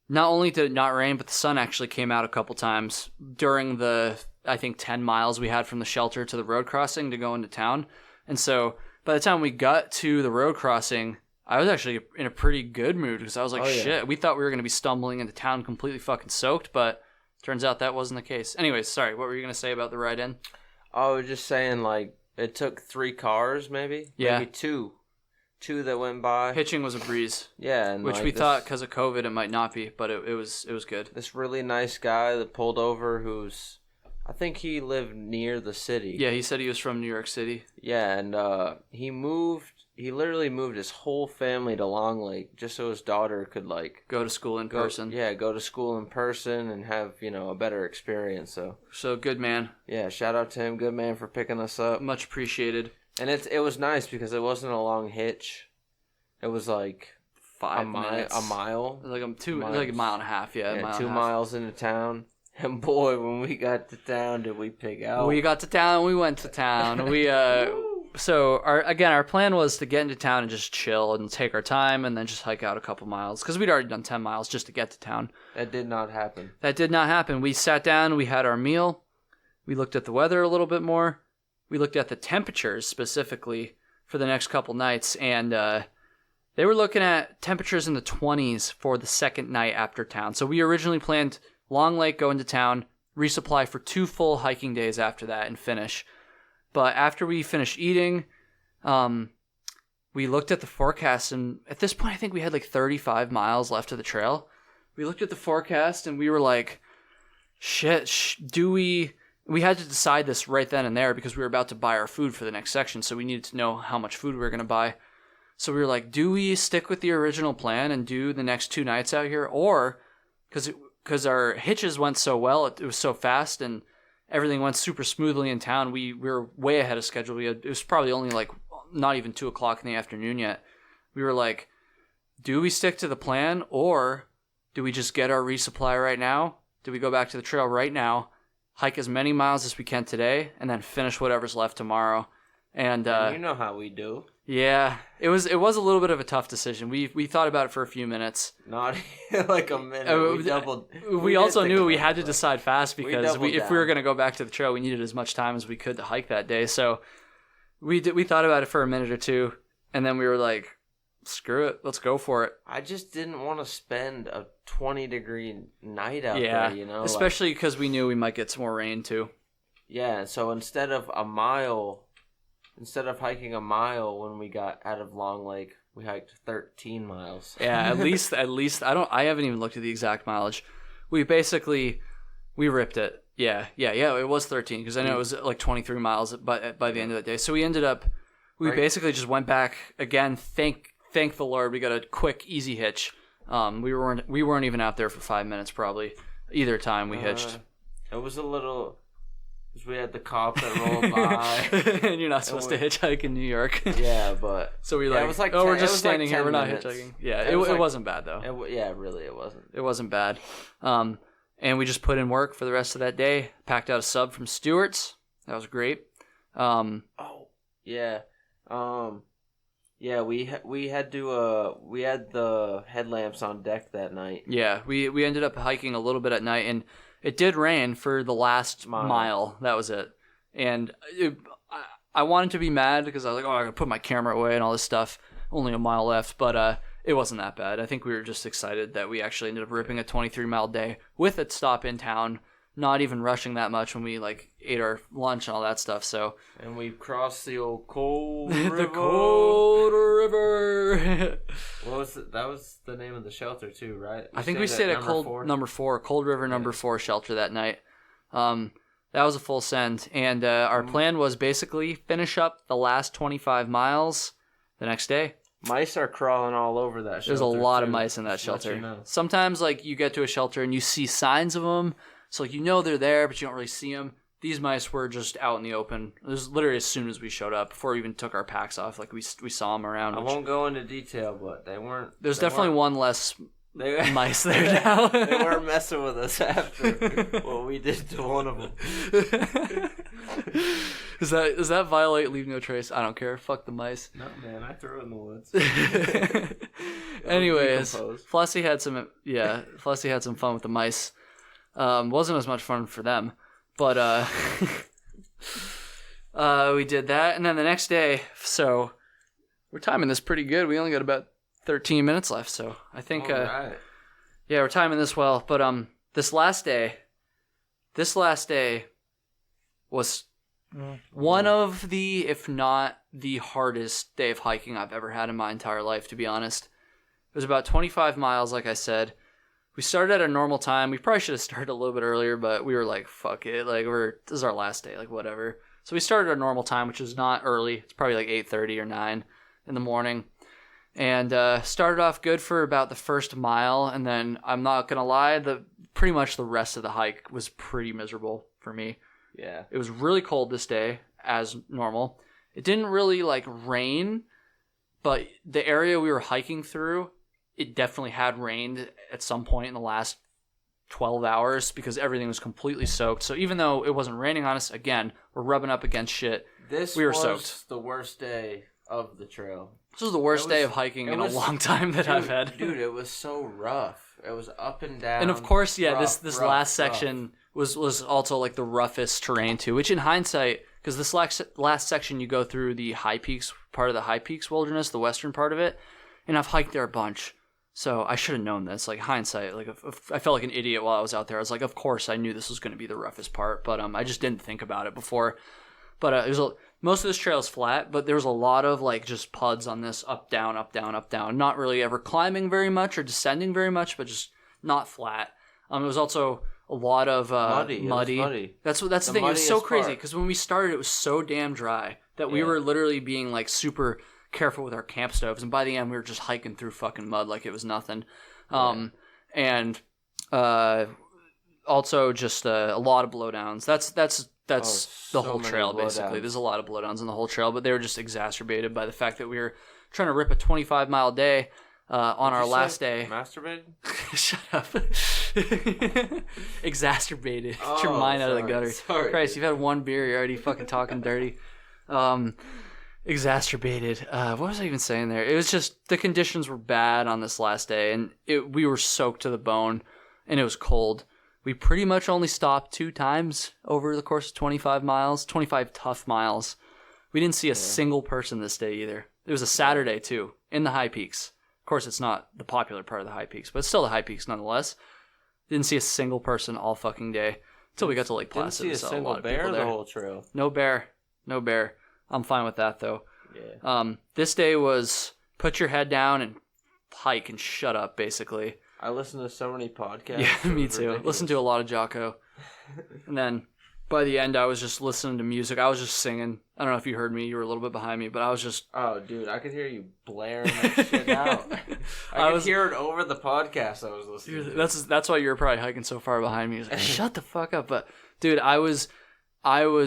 not only did it not rain, but the sun actually came out a couple times during the, I think, 10 miles we had from the shelter to the road crossing to go into town. And so by the time we got to the road crossing, I was actually in a pretty good mood because I was like, shit, we thought we were going to be stumbling into town completely fucking soaked, but turns out that wasn't the case. Anyways, sorry, what were you going to say about the ride in?
I was just saying, like, it took 3 cars maybe?
Yeah.
Maybe 2 that went by.
Hitching was a breeze.
Yeah. And
which we thought because of COVID it might not be, but it was good.
This really nice guy that pulled over I think he lived near the city.
Yeah, he said he was from New York City.
Yeah, and he moved he literally moved his whole family to Long Lake just so his daughter could like
go to school in person.
Yeah, go to school in person and have, a better experience.
So good man.
Yeah, shout out to him. Good man for picking us up.
Much appreciated.
And it was nice because it wasn't a long hitch. It was like
5 minutes.
A mile.
Like a mile and a half, yeah.
Yeah, 2 miles into town. And boy, when we got to town, did we pig out.
We got to town, we went to town. So our plan was to get into town and just chill and take our time and then just hike out a couple miles because we'd already done 10 miles just to get to town.
That did not happen. We sat down, we had our meal, we looked at the weather a little bit more, we looked at the temperatures specifically for the next couple nights, and they were looking at temperatures in the 20s for the second night after town. So we originally planned Long Lake, go into town, resupply for 2 full hiking days after that, and finish. But after we finished eating, we looked at the forecast, and at this point, I think we had like 35 miles left of the trail. We looked at the forecast, and we were like, shit, we had to decide this right then and there because we were about to buy our food for the next section, so we needed to know how much food we were going to buy. So we were like, do we stick with the original plan and do the next 2 nights out here? Or, because our hitches went so well, it was so fast, and everything went super smoothly in town. We were way ahead of schedule. It was probably only like not even 2 o'clock in the afternoon yet. We were like, do we stick to the plan, or do we just get our resupply right now? Do we go back to the trail right now, hike as many miles as we can today, and then finish whatever's left tomorrow? And you know how we do.
Yeah, it was a little bit of a tough decision. We thought about it for a few minutes.
Not like a minute.
We also knew we had to decide fast because if we were going to go back to the trail, we needed as much time as we could to hike that day. So we thought about it for a minute or two, and then we were like, screw it, let's go for it.
I just didn't want to spend a 20-degree night out there,
especially because we knew we might get some more rain too.
Yeah, so instead of hiking a mile when we got out of Long Lake, we hiked 13 miles.
Yeah, at least I haven't even looked at the exact mileage. We ripped it. Yeah, it was 13 because I know it was like 23 miles by the end of the day. So we basically just went back again. Thank the Lord we got a quick easy hitch. We weren't even out there for 5 minutes probably either time we hitched.
It was a little. Because we had the cop that rolled by.
And you're not supposed to hitchhike in New York.
Yeah, but...
So we we're just standing here, we're not hitchhiking. Yeah, it wasn't bad, though.
Really, it wasn't.
It wasn't bad. And we just put in work for the rest of that day. Packed out a sub from Stewart's. That was great.
Yeah. We had the headlamps on deck that night.
Yeah, we ended up hiking a little bit at night, and it did rain for the last mile. That was it. And I wanted to be mad because I was like, I gotta put my camera away and all this stuff. Only a mile left, but it wasn't that bad. I think we were just excited that we actually ended up ripping a 23-mile day with a stop in town, not even rushing that much when we ate our lunch and all that stuff. So
and we crossed the old Cold River.
The Cold River.
What was it? That was the name of the shelter too, right?
I think we stayed at Cold River number 4 shelter that night. That was a full send, and our plan was basically finish up the last 25 miles the next day.
Mice are crawling all over that shelter.
There's a lot of mice in that shelter. Sometimes you get to a shelter and you see signs of them. So they're there, but you don't really see them. These mice were just out in the open. It was literally as soon as we showed up, before we even took our packs off. We saw them around.
I won't go into detail, but they weren't.
There's definitely one less mice there now.
They weren't messing with us after what we did to one of them.
Does that violate leave no trace? I don't care. Fuck the mice.
No, man, I threw it in the woods.
Anyways, Flossie had some fun with the mice. Wasn't as much fun for them, but we did that, and then the next day, so we're timing this pretty good. We only got about 13 minutes left, so I think
right.
Yeah, we're timing this well. But this last day was one of the, if not the hardest day of hiking I've ever had in my entire life, to be honest. It was about 25 miles, like I said. We started at a normal time. We probably should have started a little bit earlier, but we were like, fuck it. This is our last day, whatever. So we started at a normal time, which is not early. It's probably 8:30 or 9. in the morning. And started off good for about the first mile, and then I'm not gonna lie, pretty much the rest of the hike was pretty miserable for me.
Yeah.
It was really cold this day, as normal. It didn't really like rain, but the area we were hiking through, it definitely had rained at some point in the last 12 hours because everything was completely soaked. So even though it wasn't raining on us, again, we're rubbing up against shit. We were soaked.
The worst day of the trail.
This was the worst day of hiking in a long time that I've had.
Dude, it was so rough. It was up and down.
And of course, yeah,
rough,
this last section was also like the roughest terrain too, which in hindsight, because this last section you go through the High Peaks, part of the High Peaks wilderness, the western part of it, and I've hiked there a bunch. So I should have known this. Like hindsight, like I felt like an idiot while I was out there. I was like, of course I knew this was going to be the roughest part, but I just didn't think about it before. But most of this trail is flat, but there was a lot of like just puds on this, up, down, up, down, up, down. Not really ever climbing very much or descending very much, but just not flat. It was also a lot of muddy. That's the thing. It was so crazy because when we started, it was so damn dry that we were literally being like super careful with our camp stoves, and by the end, we were just hiking through fucking mud like it was nothing. And also just a lot of blowdowns. That's the whole trail, basically. There's a lot of blowdowns on the whole trail, but they were just exacerbated by the fact that we were trying to rip a 25-mile day on our last day.
Masturbated?
Shut up. Exacerbated. Get your mind out of the gutter.
Sorry.
Christ, you've had one beer, you're already fucking talking dirty. Exacerbated. What was I even saying there? It was just the conditions were bad on this last day, and we were soaked to the bone, and it was cold. We pretty much only stopped 2 times over the course of 25 miles, 25 tough miles. We didn't see a single person this day either. It was a Saturday, too, in the High Peaks. Of course, it's not the popular part of the High Peaks, but it's still the High Peaks nonetheless. Didn't see a single person all fucking day until we got to Lake Placid.
Didn't see a single bear the whole trail.
No bear. I'm fine with that, though.
Yeah.
This day was put your head down and hike and shut up, basically.
I listened to so many podcasts.
Yeah, me too. Ridiculous. Listened to a lot of Jocko. And then by the end, I was just listening to music. I was just singing. I don't know if you heard me. You were a little bit behind me, but I was just...
Oh, dude, I could hear you blaring that shit out. I could hear it over the podcast I was listening to.
That's why you were probably hiking so far behind me. I was like, shut the fuck up. But, dude, I was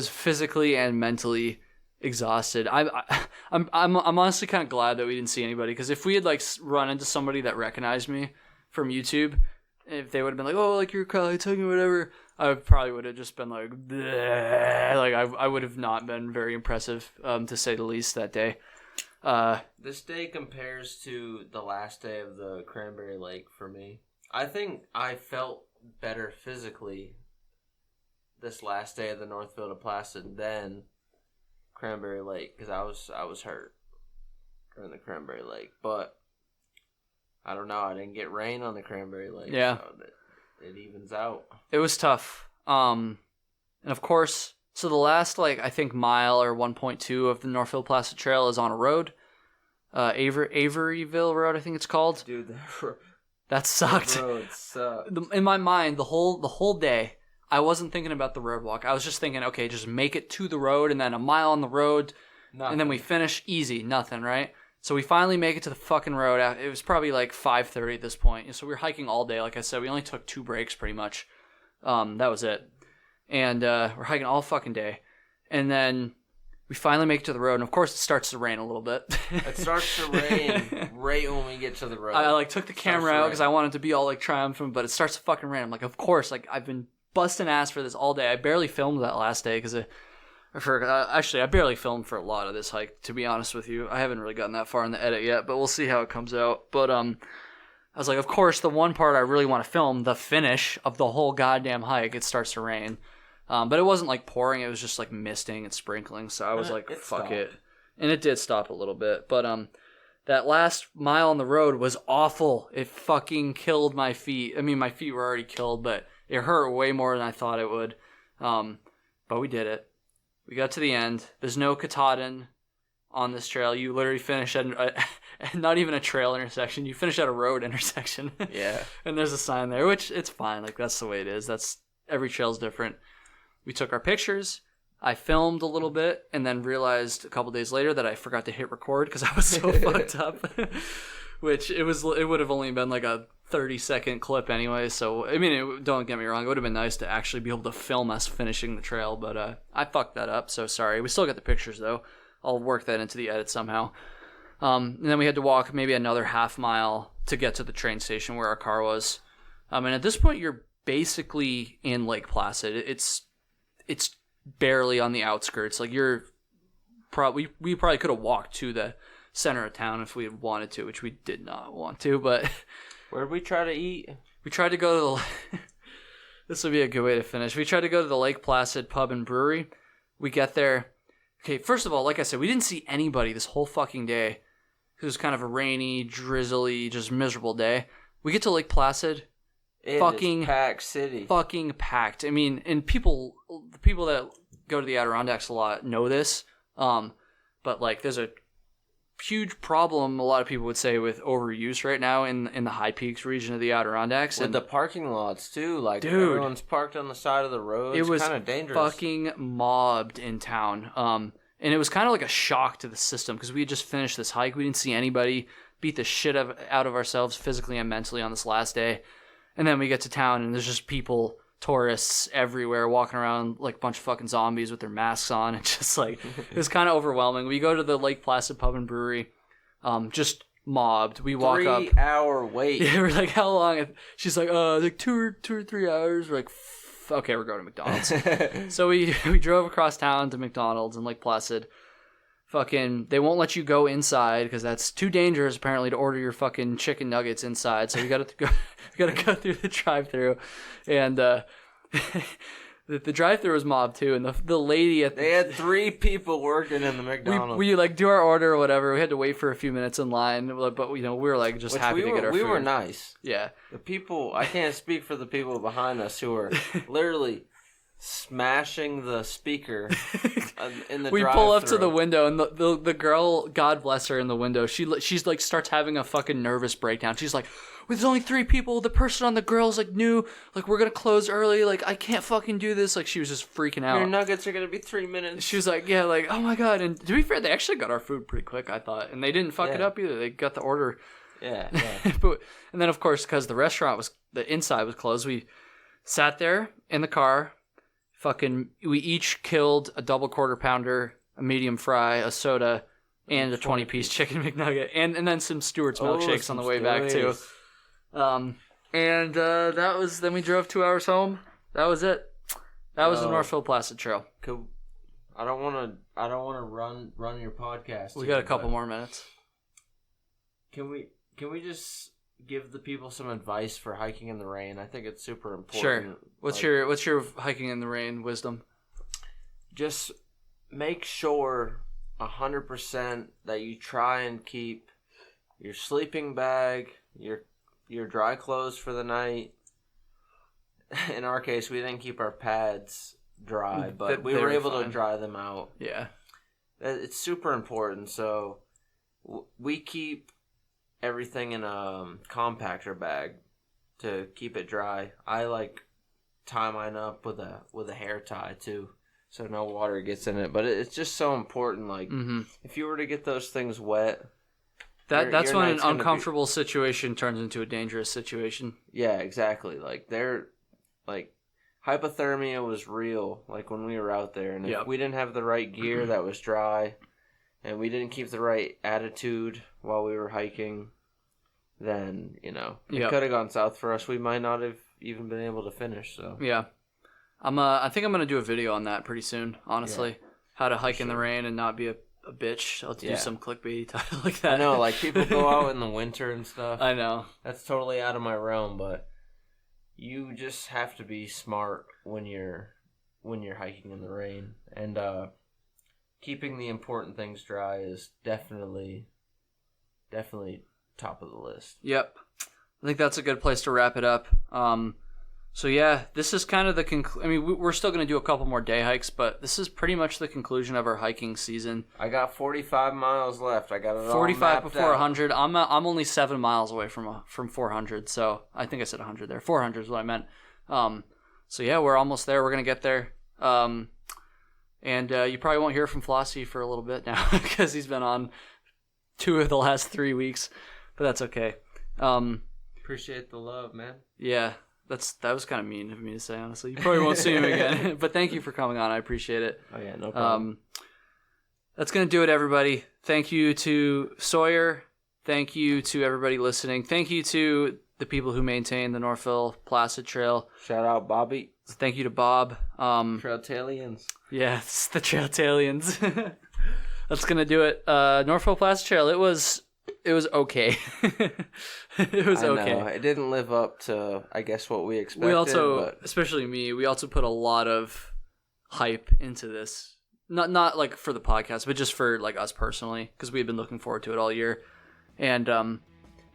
physically and mentally exhausted. I'm honestly kind of glad that we didn't see anybody, because if we had like run into somebody that recognized me from YouTube, if they would have been like, oh, like you're Kyle Tuggy or whatever, I probably would have just been like, bleh. Like I would have not been very impressive, to say the least, that day.
This day compares to the last day of the Cranberry Lake for me. I think I felt better physically this last day of the Northville to Placid than Cranberry Lake, because I was hurt during the Cranberry Lake, but I don't know. I didn't get rain on the Cranberry Lake.
Yeah,
so it evens out.
It was tough. And of course, so the last I think mile or 1.2 of the Northville Placid Trail is on a road, Averyville Road, I think it's called.
Dude,
that sucked.
The road sucked.
In my mind, the whole day, I wasn't thinking about the road walk. I was just thinking, okay, just make it to the road and then a mile on the road, and then we finish easy, nothing, right? So we finally make it to the fucking road. It was probably like 5:30 at this point. So we were hiking all day. Like I said, we only took 2 breaks pretty much. That was it. And we're hiking all fucking day. And then we finally make it to the road. And of course, it starts to rain a little bit.
It starts to rain right when we get to the road.
I took the camera out because I wanted to be all triumphant, but it starts to fucking rain. I'm like, of course, I've been busting ass for this all day. I barely filmed that last day because actually, I barely filmed for a lot of this hike, to be honest with you. I haven't really gotten that far in the edit yet, but we'll see how it comes out. But I was like, of course, the one part I really want to film, the finish of the whole goddamn hike, it starts to rain. But it wasn't pouring, it was just misting and sprinkling, so I was like, fuck it. And it did stop a little bit, but that last mile on the road was awful. It fucking killed my feet. I mean, my feet were already killed, but it hurt way more than I thought it would. But we did it. We got to the end. There's no Katahdin on this trail. You literally finish at not even a trail intersection. You finish at a road intersection.
Yeah.
And there's a sign there, which it's fine. That's the way it is. Every trail's different. We took our pictures. I filmed a little bit and then realized a couple days later that I forgot to hit record because I was so fucked up. Which it would have only been like a 30-second clip anyway. So, I mean, don't get me wrong. It would have been nice to actually be able to film us finishing the trail. But I fucked that up, so sorry. We still got the pictures, though. I'll work that into the edit somehow. And then we had to walk maybe another half mile to get to the train station where our car was. And at this point, you're basically in Lake Placid. It's barely on the outskirts. Like we probably could have walked to the center of town if we had wanted to, which we did not want to. But
where did we try to eat?
We tried to go to the. This would be a good way to finish. We tried to go to the Lake Placid Pub and Brewery. We get there. Okay, first of all, like I said, we didn't see anybody this whole fucking day. It was kind of a rainy, drizzly, just miserable day. We get to Lake Placid.
It is packed city.
Fucking packed. I mean, and the people that go to the Adirondacks a lot know this. But like, there's a huge problem, a lot of people would say, with overuse right now in the High Peaks region of the Adirondacks.
With the parking lots, too. Like, dude, everyone's parked on the side of the road. It was kind of dangerous.
Fucking mobbed in town. And it was kind of like a shock to the system because we had just finished this hike. We didn't see anybody, beat the shit out of ourselves physically and mentally on this last day. And then we get to town and there's just people, tourists everywhere walking around like a bunch of fucking zombies with their masks on. It's just like, it was kind of overwhelming. We go to the Lake Placid Pub and Brewery, just mobbed. We walk up.
3-hour wait.
Yeah, we're like, how long? She's like, like 2 or 3 hours. We're like, okay, we're going to McDonald's. So we drove across town to McDonald's in Lake Placid. Fucking, they won't let you go inside because that's too dangerous apparently to order your fucking chicken nuggets inside. So we got to go through the drive-thru, and the drive-thru was mobbed too. And the lady
they had 3 people working in the McDonald's.
We like do our order or whatever. We had to wait for a few minutes in line, but we were like just happy to get our food.
We were nice.
Yeah.
The people, I can't speak for the people behind us who are literally smashing the speaker in the
we pull up to the window and the girl, God bless her, in the window, she's like starts having a fucking nervous breakdown. She's like, there's only 3 people, the person on the girl's like new, like we're gonna close early, like I can't fucking do this. Like she was just freaking out.
Your nuggets are gonna be 3 minutes.
She was like, yeah, like oh my god. And to be fair, they actually got our food pretty quick, I thought, and they didn't fuck it up either. They got the order.
Yeah.
And then of course, because the restaurant the inside was closed, we sat there in the car. We each killed a double quarter pounder, a medium fry, a soda, and a 20-piece chicken McNugget, and then some Stewart's milkshakes on the way back too. Then we drove 2 hours home. That was it. That was the Northville Placid Trail.
Cool. I don't want to run your podcast.
We got a couple more minutes.
Can we just give the people some advice for hiking in the rain? I think it's super important.
Sure. What's your hiking in the rain wisdom?
Just make sure 100% that you try and keep your sleeping bag, your dry clothes for the night. In our case, we didn't keep our pads dry, but we were able to dry them out.
Yeah.
It's super important. So we keep everything in a compactor bag to keep it dry. I tie mine up with a hair tie too, so no water gets in it. But it's just so important. Like if you were to get those things wet,
that's when an uncomfortable situation turns into a dangerous situation.
Yeah, exactly. Like hypothermia was real. Like when we were out there, and if we didn't have the right gear that was dry, and we didn't keep the right attitude while we were hiking, then, it could have gone south for us. We might not have even been able to finish. So
yeah, I think I'm gonna do a video on that pretty soon. Honestly, how to hike in the rain and not be a bitch. I'll do some clickbait title like that.
I know, like people go out in the winter and stuff.
I know
that's totally out of my realm, but you just have to be smart when you're hiking in the rain, and keeping the important things dry is definitely top of the list.
Yep. I think that's a good place to wrap it up. So yeah, this is kind of the we're still going to do a couple more day hikes, but this is pretty much the conclusion of our hiking season.
I got 45 miles left. I got it
45 before 100. I'm only 7 miles away from 400, so I think I said 100 there. 400 is what I meant. So yeah, we're almost there. We're going to get there. And you probably won't hear from Flossie for a little bit now because he's been on 2 of the last 3 weeks, but that's okay.
Appreciate the love, man.
Yeah, that was kind of mean of me to say, honestly. You probably won't see him again, but thank you for coming on. I appreciate it.
Oh, yeah, no problem.
That's going to do it, everybody. Thank you to Sawyer. Thank you to everybody listening. Thank you to the people who maintain the Northville Placid Trail.
Shout out, Bobby.
Thank you to Bob.
Trailtalians.
Yeah, it's the Trailtalians. That's going to do it. Northville Placid Trail, it was okay. It was okay.
I know. It didn't live up to, I guess, what we expected.
We also, especially me, we also put a lot of hype into this. Not like for the podcast, but just for like us personally, because we had been looking forward to it all year. And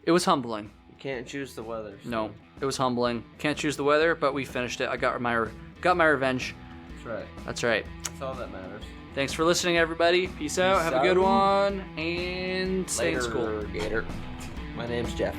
it was humbling.
You can't choose the weather. So.
No, it was humbling. Can't choose the weather, but we finished it. I got my revenge.
That's right.
That's right.
That's all that matters.
Thanks for listening, everybody. Peace out. Have a good one. And stay in school.
Gator. My name's Jeff.